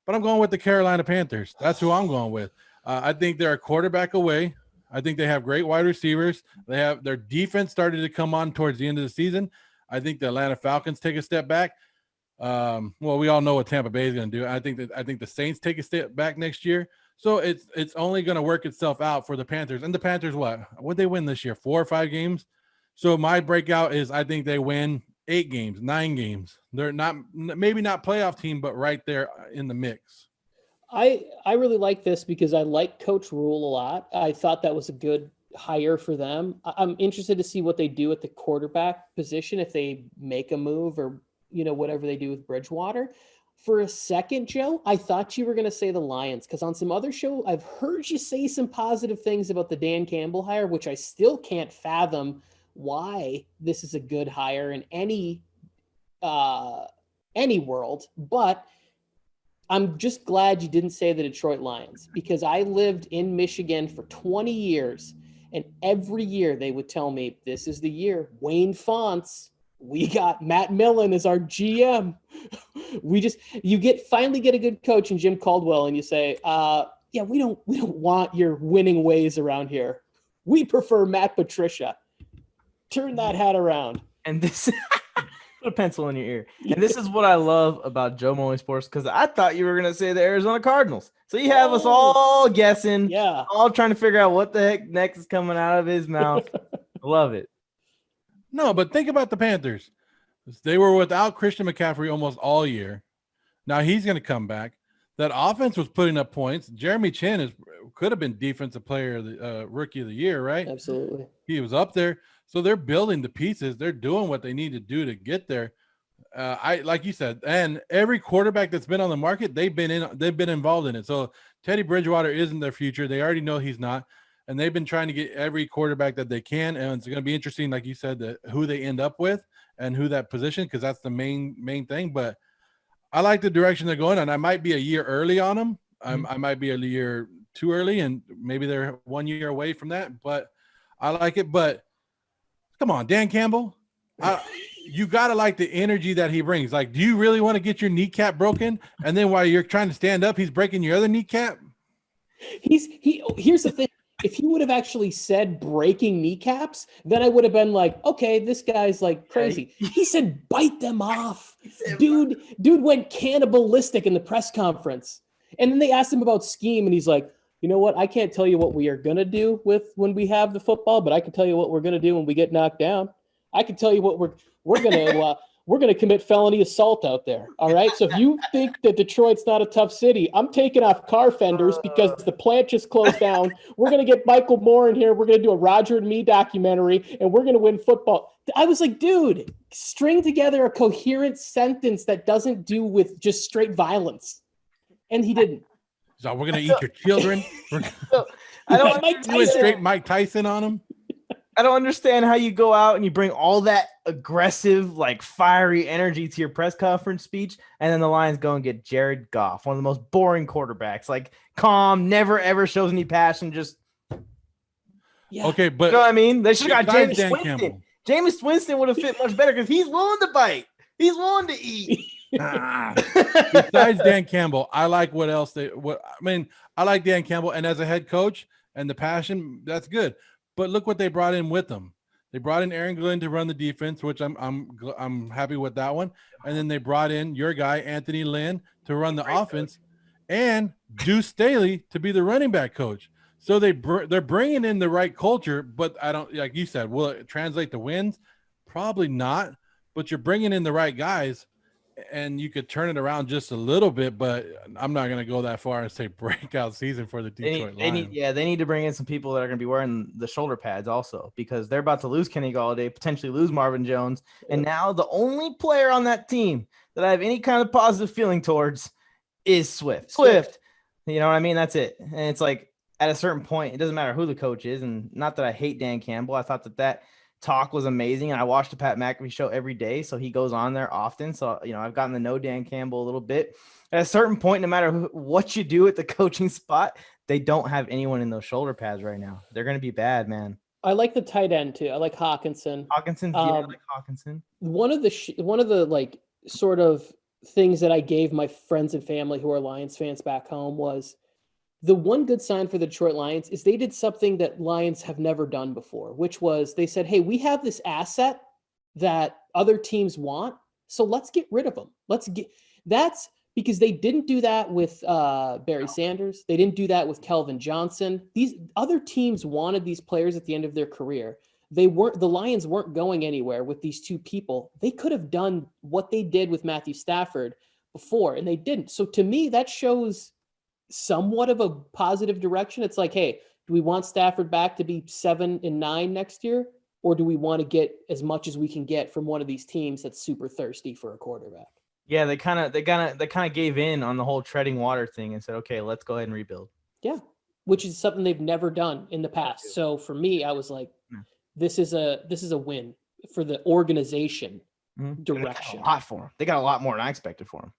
But I'm going with the Carolina Panthers. That's who I'm going with. I think they're a quarterback away. I think they have great wide receivers. They have their defense started to come on towards the end of the season. I think the Atlanta Falcons take a step back. Well, we all know what Tampa Bay is going to do. I think the Saints take a step back next year. So it's only going to work itself out for the Panthers. And the Panthers, would they win this year? 4 or 5 games? So my breakout is I think they win 8 games, 9 games. They're maybe not playoff team, but right there in the mix. I really like this because I like Coach Rule a lot. I thought that was a good hire for them. I'm interested to see what they do at the quarterback position, if they make a move or, whatever they do with Bridgewater. For a second, Joe, I thought you were going to say the Lions because on some other show, I've heard you say some positive things about the Dan Campbell hire, which I still can't fathom why this is a good hire in any world. But I'm just glad you didn't say the Detroit Lions because I lived in Michigan for 20 years. And every year they would tell me, this is the year. Wayne Fonts. We got Matt Millen as our GM. You finally get a good coach in Jim Caldwell, and you say, yeah, we don't want your winning ways around here. We prefer Matt Patricia. Turn that hat around. And this put a pencil in your ear. And this is what I love about Joe Morley Sports, because I thought you were going to say the Arizona Cardinals. So you have us all guessing, all trying to figure out what the heck next is coming out of his mouth. Love it. No, but think about the Panthers. They were without Christian McCaffrey almost all year. Now he's going to come back. That offense was putting up points. Jeremy Chin could have been defensive player, rookie of the year, right? Absolutely. He was up there. So they're building the pieces. They're doing what they need to do to get there. Like you said, and every quarterback that's been on the market, they've been involved in it. So Teddy Bridgewater isn't their future. They already know he's not. And they've been trying to get every quarterback that they can. And it's going to be interesting, like you said, who they end up with and who that position, because that's the main thing. But I like the direction they're going, and I might be a year early on them. I might be a year too early, and maybe they're 1 year away from that. But I like it. But come on, Dan Campbell, you got to like the energy that he brings. Like, do you really want to get your kneecap broken? And then while you're trying to stand up, he's breaking your other kneecap? Here's the thing. If he would have actually said breaking kneecaps, then I would have been like, okay, this guy's like crazy. He said bite them off. Dude went cannibalistic in the press conference. And then they asked him about scheme, and he's like, you know what? I can't tell you what we are going to do when we have the football, but I can tell you what we're going to do when we get knocked down. I can tell you what we're going to we're going to commit felony assault out there. All right. So if you think that Detroit's not a tough city, I'm taking off car fenders because the plant just closed down. We're going to get Michael Moore in here. We're going to do a Roger and Me documentary, and we're going to win football. I was like, dude, string together a coherent sentence that doesn't do with just straight violence. And he didn't. So we're going to eat your children. I don't do straight Mike Tyson on him. I don't understand how you go out and you bring all that aggressive, like fiery energy to your press conference speech, and then the Lions go and get Jared Goff, one of the most boring quarterbacks, like calm, never ever shows any passion. Just okay, but you know what I mean? They should have got Jameis Winston. Campbell. Jameis Winston would have fit much better because he's willing to bite. He's willing to eat. Besides Dan Campbell, I like I like Dan Campbell, and as a head coach and the passion, that's good. But look what they brought in with them. They brought in Aaron Glenn to run the defense, which I'm happy with that one. And then they brought in your guy Anthony Lynn to run the offense, and Deuce Staley to be the running back coach. So they're bringing in the right culture, but I don't, like you said, will it translate to wins? Probably not. But you're bringing in the right guys, and you could turn it around just a little bit, but I'm not going to go that far and say breakout season for the Detroit Lions. They need to bring in some people that are going to be wearing the shoulder pads also, because they're about to lose Kenny Galladay, potentially lose Marvin Jones. And now the only player on that team that I have any kind of positive feeling towards is Swift. You know what I mean? That's it. And it's like at a certain point, it doesn't matter who the coach is. And not that I hate Dan Campbell. I thought that talk was amazing, and I watched the Pat McAfee show every day, so he goes on there often. So I've gotten to know Dan Campbell a little bit. At a certain point, no matter what you do at the coaching spot, they don't have anyone in those shoulder pads right now. They're going to be bad, man. I like the tight end too. I like Hawkinson. I like Hawkinson. One of the like sort of things that I gave my friends and family who are Lions fans back home was, the one good sign for the Detroit Lions is they did something that Lions have never done before, which was they said, hey, we have this asset that other teams want, so let's get rid of them. That's because they didn't do that with Barry Sanders. They didn't do that with Kelvin Johnson. These other teams wanted these players at the end of their career. The Lions weren't going anywhere with these two people. They could have done what they did with Matthew Stafford before, and they didn't. So to me, that shows somewhat of a positive direction. It's like, hey, do we want Stafford back to be 7-9 next year? Or do we want to get as much as we can get from one of these teams that's super thirsty for a quarterback? Yeah, they kind of gave in on the whole treading water thing and said, okay, let's go ahead and rebuild. Yeah, which is something they've never done in the past. So for me, I was like, this is a win for the organization direction. They got a lot more than I expected for them.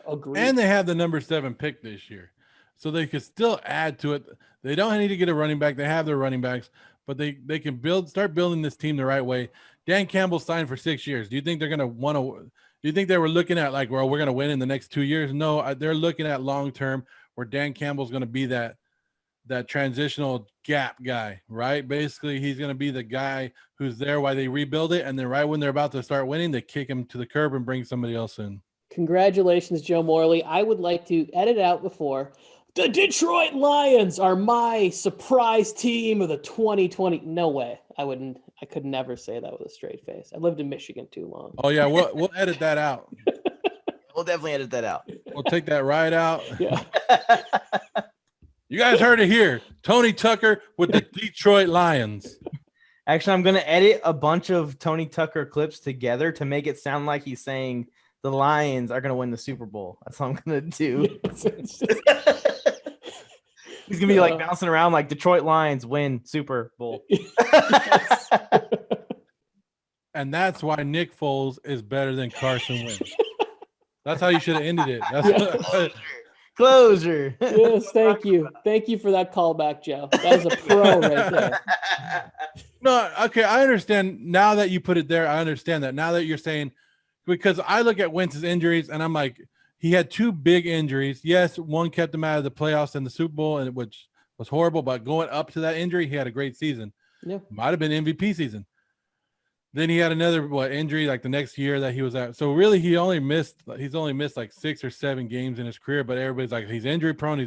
Agreed. And they have the number 7 pick this year, so they could still add to it. They don't need to get a running back. They have their running backs, but they can start building this team the right way. Dan Campbell signed for 6 years. Do you think they're going to want to? Do you think they were looking at like, well, we're going to win in the next 2 years? No, they're looking at long term, where Dan Campbell's going to be that transitional gap guy, right? Basically, he's going to be the guy who's there while they rebuild it, and then right when they're about to start winning, they kick him to the curb and bring somebody else in. Congratulations, Joe Morley. I would like to edit out before. The Detroit Lions are my surprise team of the 2020. No way. I could never say that with a straight face. I lived in Michigan too long. Oh yeah, we'll edit that out. We'll definitely edit that out. We'll take that right out. Yeah. You guys heard it here. Tony Tucker with the Detroit Lions. Actually, I'm going to edit a bunch of Tony Tucker clips together to make it sound like he's saying the Lions are going to win the Super Bowl. That's what I'm going to do. He's going to be like bouncing around like Detroit Lions win Super Bowl. And that's why Nick Foles is better than Carson Wentz. That's how you should have ended it. That's Closure. Yes, thank you. Thank you for that callback, Joe. That was a pro right there. No, okay, I understand now that you put it there. I understand that now that you're saying, because I look at Wentz's injuries and I'm like, he had 2 big injuries. Yes, one kept him out of the playoffs and the Super Bowl, and which was horrible. But going up to that injury, he had a great season. Yeah, might have been MVP season. Then he had another injury like the next year that he was out. So really, he's only missed like 6 or 7 games in his career. But everybody's like, he's injury prone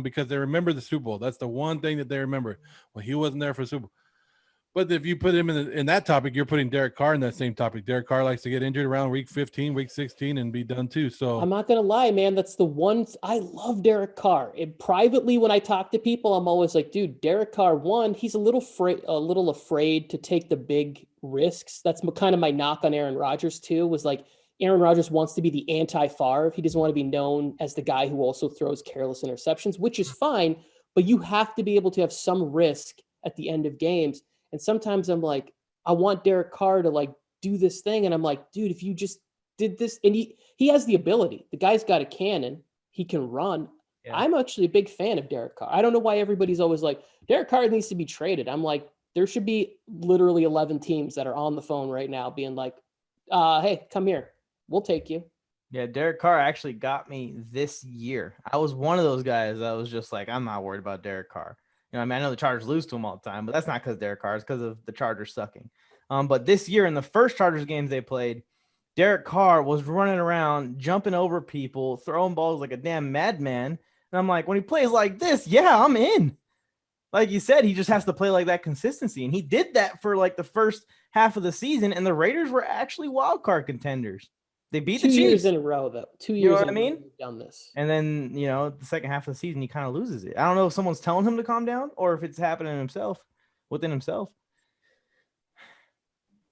because they remember the Super Bowl. That's the one thing that they remember. Well, he wasn't there for the Super Bowl. But if you put him in that topic, you're putting Derek Carr in that same topic. Derek Carr likes to get injured around week 15, week 16, and be done too. So I'm not gonna lie, man. That's the one I love Derek Carr. And privately, when I talk to people, I'm always like, dude, Derek Carr, he's a little afraid to take the big risks. That's kind of my knock on Aaron Rodgers too. Was like Aaron Rodgers wants to be the anti-Favre. He doesn't want to be known as the guy who also throws careless interceptions, which is fine. But you have to be able to have some risk at the end of games. And sometimes I'm like, I want Derek Carr to like do this thing. And I'm like, dude, if you just did this, and he has the ability. The guy's got a cannon. He can run. Yeah. I'm actually a big fan of Derek Carr. I don't know why everybody's always like, Derek Carr needs to be traded. I'm like, there should be literally 11 teams that are on the phone right now being like, hey, come here. We'll take you. Yeah, Derek Carr actually got me this year. I was one of those guys that was just like, I'm not worried about Derek Carr. You know, I mean, I know the Chargers lose to him all the time, but that's not because Derek Carr. It's because of the Chargers sucking. But this year, in the first Chargers games they played, Derek Carr was running around, jumping over people, throwing balls like a damn madman. And I'm like, when he plays like this, yeah, I'm in. Like you said, he just has to play like that consistency. And he did that for like the first half of the season. And the Raiders were actually wild card contenders. They beat the Chiefs 2 years in a row, though. 2 years. You know what I mean? We've done this. And then, the second half of the season, he kind of loses it. I don't know if someone's telling him to calm down or if it's happening within himself.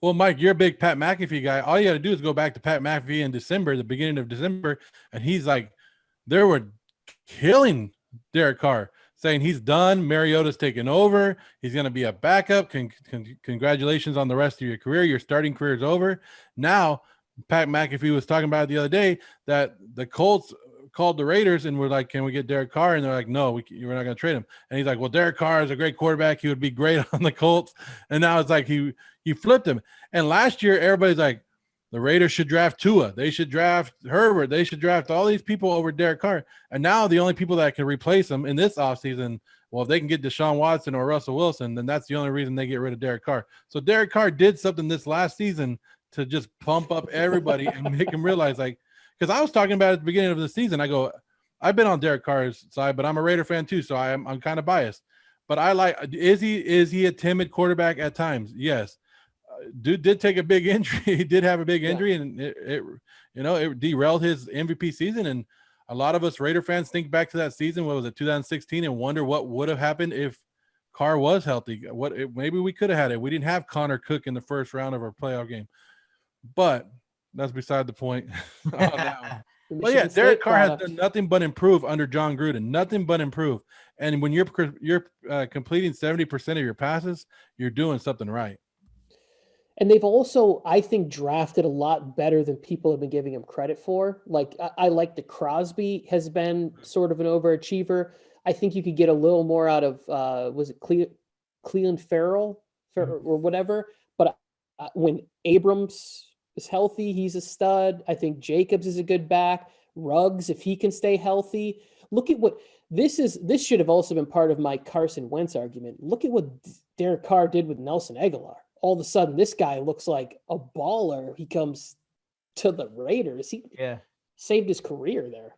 Well, Mike, you're a big Pat McAfee guy. All you got to do is go back to Pat McAfee in December, the beginning of December, and he's like, they were killing Derek Carr, saying he's done. Mariota's taken over. He's going to be a backup. Congratulations on the rest of your career. Your starting career is over. Now, Pat McAfee was talking about it the other day that the Colts called the Raiders and were like, can we get Derek Carr? And they're like, no, we're not going to trade him. And he's like, well, Derek Carr is a great quarterback. He would be great on the Colts. And now it's like he flipped him. And last year, everybody's like, the Raiders should draft Tua. They should draft Herbert. They should draft all these people over Derek Carr. And now the only people that can replace him in this offseason, well, if they can get Deshaun Watson or Russell Wilson, then that's the only reason they get rid of Derek Carr. So Derek Carr did something this last season to just pump up everybody and make him realize, like, because I was talking about it at the beginning of the season. I go, I've been on Derek Carr's side, but I'm a Raider fan too, so I'm kind of biased. But I like, is he a timid quarterback at times? Yes. Dude did take a big injury. He did have a big injury, and it derailed his MVP season. And a lot of us Raider fans think back to that season, what was it, 2016, and wonder what would have happened if Carr was healthy. Maybe we could have had it. We didn't have Connor Cook in the first round of our playoff game. But that's beside the point. But yeah, Derek Carr has done nothing but improve under John Gruden. Nothing but improve. And when you're completing 70% of your passes, you're doing something right. And they've also, I think, drafted a lot better than people have been giving him credit for. Like, I like the Crosby has been sort of an overachiever. I think you could get a little more out of, was it Cleveland Farrell or whatever. But when Abrams is healthy, he's a stud. I think Jacobs is a good back. Ruggs, if he can stay healthy. Look at what this should have also been part of my Carson Wentz argument. Look at what Derek Carr did with Nelson Aguilar. All of a sudden, this guy looks like a baller. He comes to the Raiders. He saved his career there.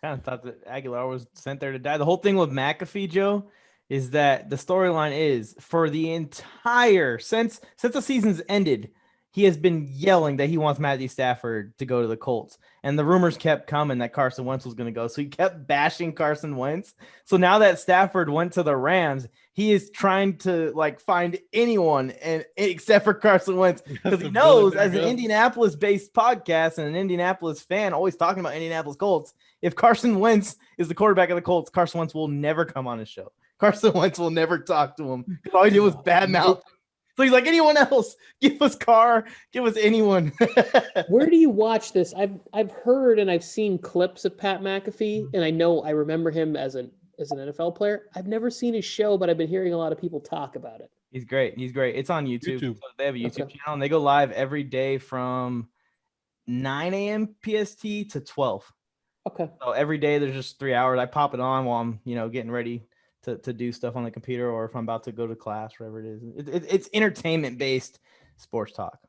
Kind of thought that Aguilar was sent there to die. The whole thing with McAfee, Joe, is that the storyline is for the entire since the season's ended, he has been yelling that he wants Matthew Stafford to go to the Colts. And the rumors kept coming that Carson Wentz was going to go. So he kept bashing Carson Wentz. So now that Stafford went to the Rams, he is trying to find anyone except for Carson Wentz, because he knows as an Indianapolis-based podcast and an Indianapolis fan always talking about Indianapolis Colts, if Carson Wentz is the quarterback of the Colts, Carson Wentz will never come on his show. Carson Wentz will never talk to him because all he did was badmouth. So he's like, anyone else, give us Carr, give us anyone. Where do you watch this? I've heard and I've seen clips of Pat McAfee, and I remember him as an NFL player. I've never seen his show, but I've been hearing a lot of people talk about it. He's great. It's on YouTube. So they have a YouTube channel, and they go live every day from 9 a.m. PST to 12. Okay. So every day there's just 3 hours. I pop it on while I'm getting ready to do stuff on the computer, or if I'm about to go to class, whatever it is. It's entertainment based sports talk.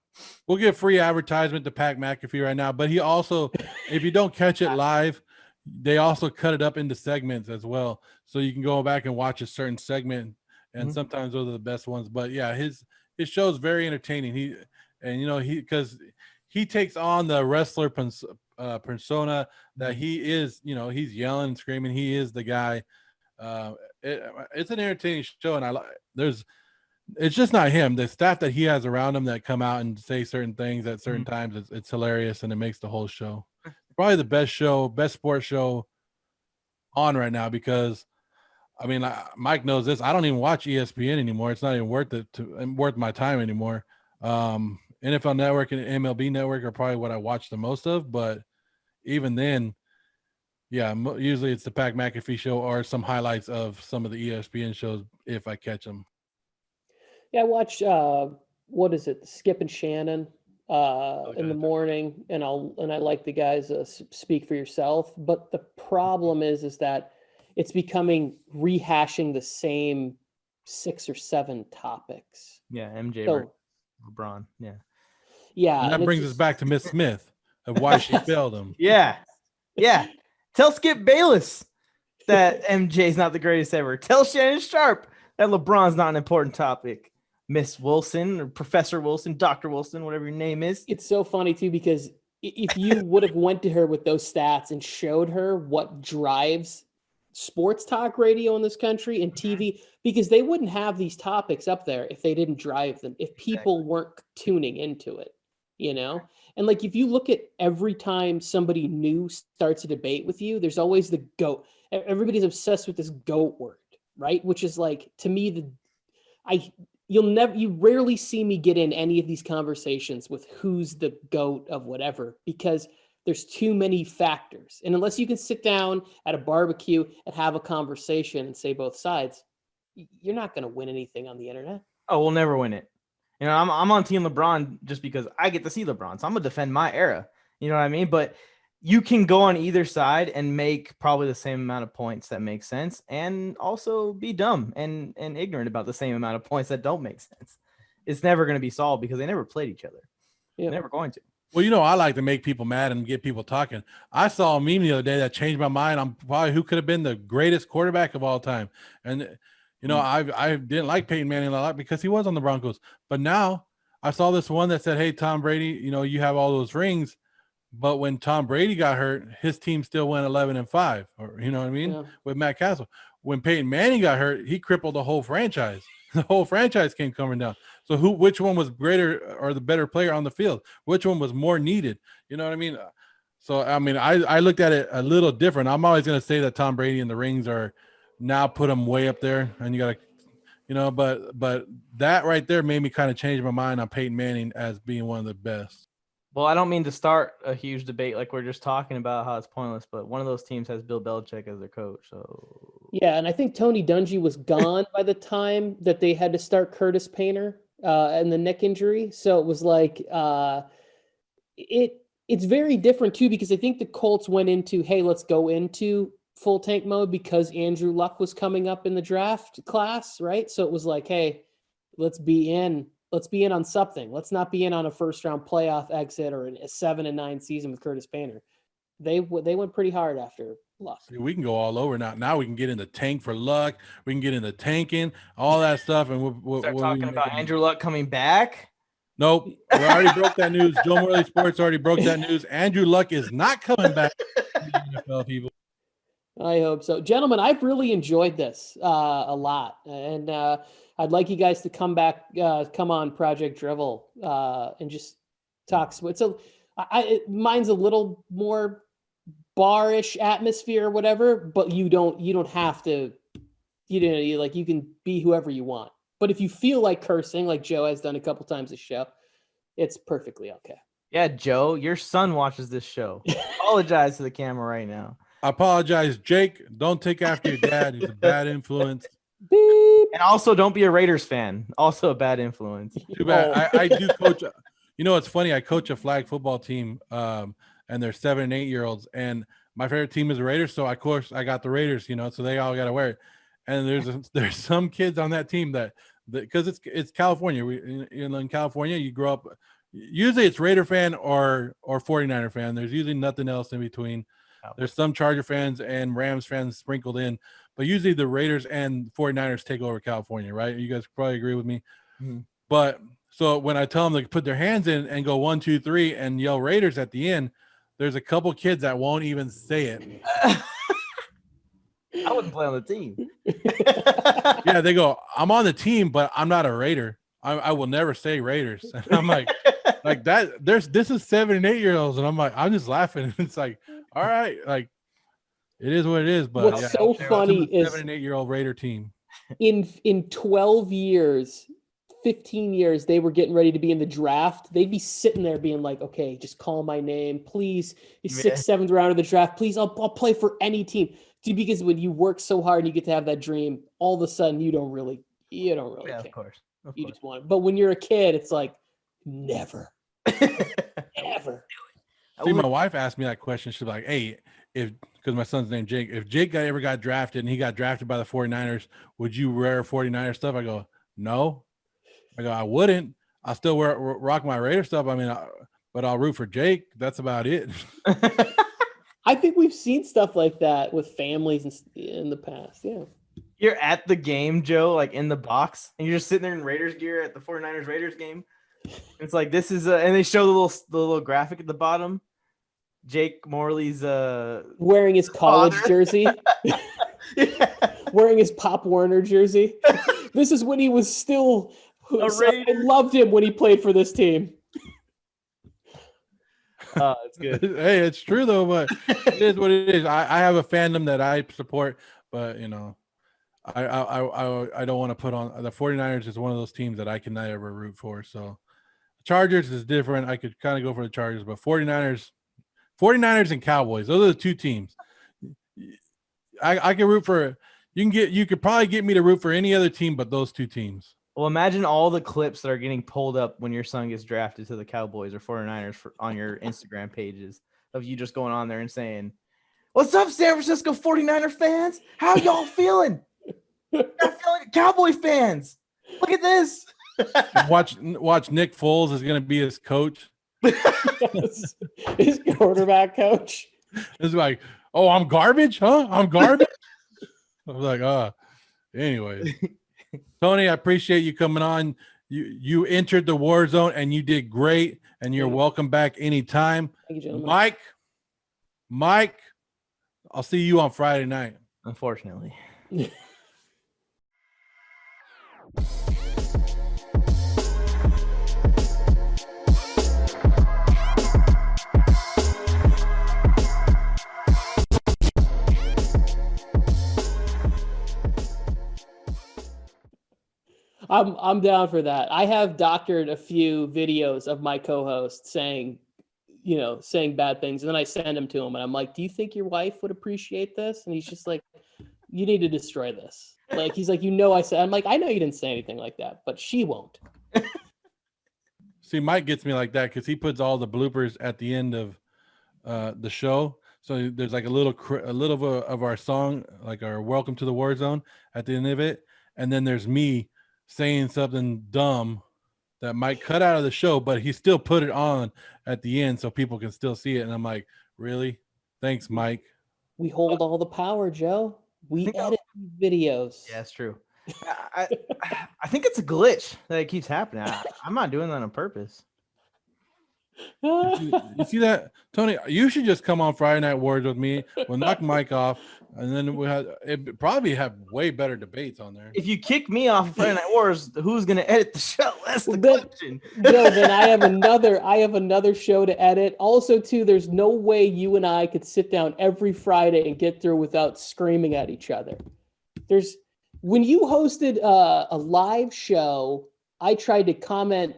We'll give free advertisement to Pat McAfee right now, but he also, if you don't catch it live, they also cut it up into segments as well, so you can go back and watch a certain segment, and sometimes those are the best ones. But yeah, his show is very entertaining. Because he takes on the wrestler persona that he is. He's yelling and screaming. He is the guy. It's an entertaining show, and it's just not him. The staff that he has around him that come out and say certain things at certain times, it's hilarious, and it makes the whole show probably the best sports show on right now. Because Mike knows this. I don't even watch ESPN anymore. It's not even worth my time anymore. NFL Network and MLB Network are probably what I watch the most of, but even then, yeah, usually it's the Pat McAfee show or some highlights of some of the ESPN shows if I catch them. Yeah, I watch what is it, Skip and Shannon in the morning, and I like the guys Speak for Yourself. But the problem is that it's becoming rehashing the same 6 or 7 topics. Yeah, MJ, LeBron. Yeah, and that brings us back to Miss Smith of why she failed him. Yeah. Tell Skip Bayless that MJ's not the greatest ever. Tell Shannon Sharp that LeBron's not an important topic. Miss Wilson or Professor Wilson, Dr. Wilson, whatever your name is. It's so funny too, because if you would have went to her with those stats and showed her what drives sports talk radio in this country and TV, because they wouldn't have these topics up there if they didn't drive them, if people weren't tuning into it, And if you look at every time somebody new starts a debate with you, there's always the GOAT. Everybody's obsessed with this GOAT word, right? Which is to me, you rarely see me get in any of these conversations with who's the GOAT of whatever, because there's too many factors. And unless you can sit down at a barbecue and have a conversation and say both sides, you're not going to win anything on the internet. Oh, we'll never win it. I'm on Team LeBron just because I get to see LeBron. So I'm going to defend my era. You know what I mean? But you can go on either side and make probably the same amount of points that make sense, and also be dumb and ignorant about the same amount of points that don't make sense. It's never going to be solved because they never played each other. Yep. They're never going to. Well, I like to make people mad and get people talking. I saw a meme the other day that changed my mind on probably who could have been the greatest quarterback of all time. And I didn't like Peyton Manning a lot because he was on the Broncos. But now I saw this one that said, hey, Tom Brady, you have all those rings. But when Tom Brady got hurt, his team still went 11-5, or you know what I mean? Yeah. With Matt Castle. When Peyton Manning got hurt, he crippled the whole franchise. The whole franchise came coming down. So which one was greater or the better player on the field? Which one was more needed? You know what I mean? So, I looked at it a little different. I'm always going to say that Tom Brady and the rings are now put them way up there, and you got to, but that right there made me kind of change my mind on Peyton Manning as being one of the best. Well, I don't mean to start a huge debate like we're just talking about how it's pointless, but one of those teams has Bill Belichick as their coach. So Yeah, and I think Tony Dungy was gone by the time that they had to start Curtis Painter and the neck injury. So it was like it's very different too, because I think the Colts went into, hey, let's go into full tank mode because Andrew Luck was coming up in the draft class, right? So it was like, hey, let's be in on something. Let's not be in on a first round playoff exit or a 7-9 season with Curtis Painter. They went pretty hard after Luck. See, we can go all over now. Now we can get in the tank for Luck. We can get into tanking, all that stuff, and we'll start talking about Andrew Luck coming back. Nope, we already broke that news. Joe Morley Sports already broke that news. Andrew Luck is not coming back to the NFL, people. I hope so. Gentlemen, I've really enjoyed this a lot. And I'd like you guys to come on Project Drivel and just talk. So mine's a little more bar-ish atmosphere or whatever, but you don't have to, you can be whoever you want. But if you feel like cursing, like Joe has done a couple times this show, it's perfectly okay. Yeah, Joe, your son watches this show. Apologize to the camera right now. I apologize, Jake. Don't take after your dad. He's a bad influence. Beep. And also, don't be a Raiders fan. Also a bad influence. Too bad. I do coach. You know, it's funny. I coach a flag football team, and they're 7 and 8 year olds. And my favorite team is the Raiders. So, of course, I got the Raiders, so they all got to wear it. And there's some kids on that team that because it's California. In California, you grow up. Usually it's Raider fan or 49er fan. There's usually nothing else in between. There's some Charger fans and Rams fans sprinkled in, but usually the Raiders and 49ers take over California, right? You guys probably agree with me. Mm-hmm. But so when I tell them to put their hands in and go 1, 2, 3 and yell Raiders at the end, there's a couple kids that won't even say it. I wouldn't play on the team. Yeah, they go, I'm on the team, but I'm not a Raider. I will never say Raiders. And I'm like that. This is 7 and 8 year olds, and I'm like, I'm just laughing. It's like, all right, like it is what it is. But what's so funny is 7 and 8 year old Raider team. In 12 years, 15 years, they were getting ready to be in the draft. They'd be sitting there being like, okay, just call my name, please. 6th, 7th round of the draft, please. I'll play for any team. See, because when you work so hard and you get to have that dream, all of a sudden you don't really care. Of course. You just want it. But when you're a kid, it's like never, ever. See, my wife asked me that question. She's like, hey, because my son's named Jake, if Jake ever got drafted and he got drafted by the 49ers, would you wear 49er stuff? I go, no. I go, I wouldn't. I still rock my Raider stuff. I mean, but I'll root for Jake. That's about it. I think we've seen stuff like that with families in the past. Yeah. You're at the game, Joe, like in the box, and you're just sitting there in Raiders gear at the 49ers Raiders game. It's like, this is and they show the little graphic at the bottom. Jake Morley's wearing his college jersey. Yeah. Wearing his Pop Warner jersey. This is when he was still I loved him when he played for this team. Oh, it's good. Hey, it's true though, but it is what it is. I have a fandom that I support, but I don't want to put on the 49ers is one of those teams that I can never root for. So Chargers is different. I could kind of go for the Chargers, but 49ers and Cowboys, those are the two teams. I can root for. You could probably get me to root for any other team but those two teams. Well, imagine all the clips that are getting pulled up when your son gets drafted to the Cowboys or 49ers on your Instagram pages of you just going on there and saying, "What's up, San Francisco 49er fans? How y'all feeling? I'm feeling Cowboy fans. Look at this." Watch Nick Foles is going to be his coach. His quarterback coach. It's like, oh, I'm garbage, huh? I'm garbage. I was like, anyways. Tony, I appreciate you coming on. You entered the war zone and you did great, and you're welcome back anytime. Thank you, gentlemen. Mike, I'll see you on Friday night. Unfortunately. I'm down for that. I have doctored a few videos of my co-host saying saying bad things. And then I send them to him and I'm like, do you think your wife would appreciate this? And he's just like, you need to destroy this. Like, he's like, I said, I'm like, I know you didn't say anything like that, but she won't. See, Mike gets me like that because he puts all the bloopers at the end of the show. So there's like a little of our song, like our "Welcome to the Warzone" at the end of it, and then there's me saying something dumb that might cut out of the show, but he still put it on at the end so people can still see it. And I'm like, really? Thanks, Mike. We hold all the power, Joe. We edit these videos. Yeah, that's true. I think it's a glitch that it keeps happening. I'm not doing that on purpose. You see that, Tony? You should just come on Friday Night Wars with me. We'll knock Mike off, and then it probably have way better debates on there. If you kick me off of Friday Night Wars, who's gonna edit the show? That's the question. No, then I have another show to edit. Also, too, there's no way you and I could sit down every Friday and get through without screaming at each other. When you hosted a live show, I tried to comment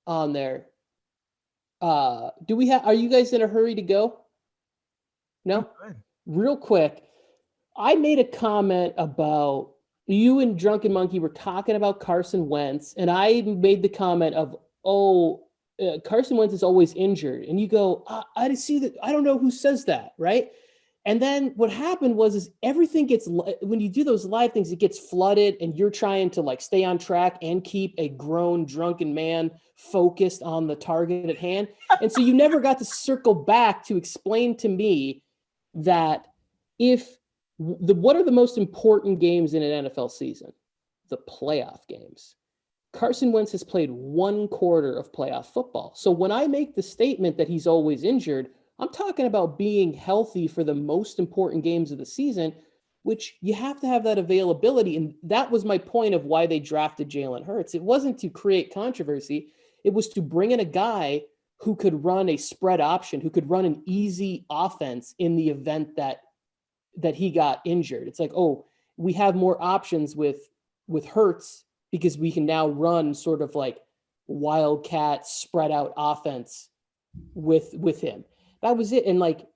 on there. Are you guys in a hurry to go? No? Real quick. I made a comment about you and Drunken Monkey were talking about Carson Wentz, and I made the comment of, Carson Wentz is always injured. And you go, I didn't see that. I don't know who says that, right? And then what happened is everything gets, when you do those live things, it gets flooded and you're trying to like stay on track and keep a grown drunken man focused on the target at hand. And so you never got to circle back to explain to me that what are the most important games in an NFL season? The playoff games. Carson Wentz has played 1/4 of playoff football. So when I make the statement that he's always injured, I'm talking about being healthy for the most important games of the season, which you have to have that availability. And that was my point of why they drafted Jalen Hurts. It wasn't to create controversy. It was to bring in a guy who could run a spread option, who could run an easy offense in the event that he got injured. It's like, we have more options with Hurts because we can now run sort of like wildcat spread out offense with him. That was it. And like,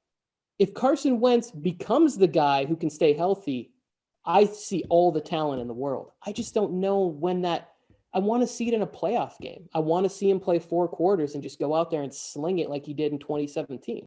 if Carson Wentz becomes the guy who can stay healthy, I see all the talent in the world. I just don't know when I want to see it in a playoff game. I want to see him play 4 quarters and just go out there and sling it like he did in 2017.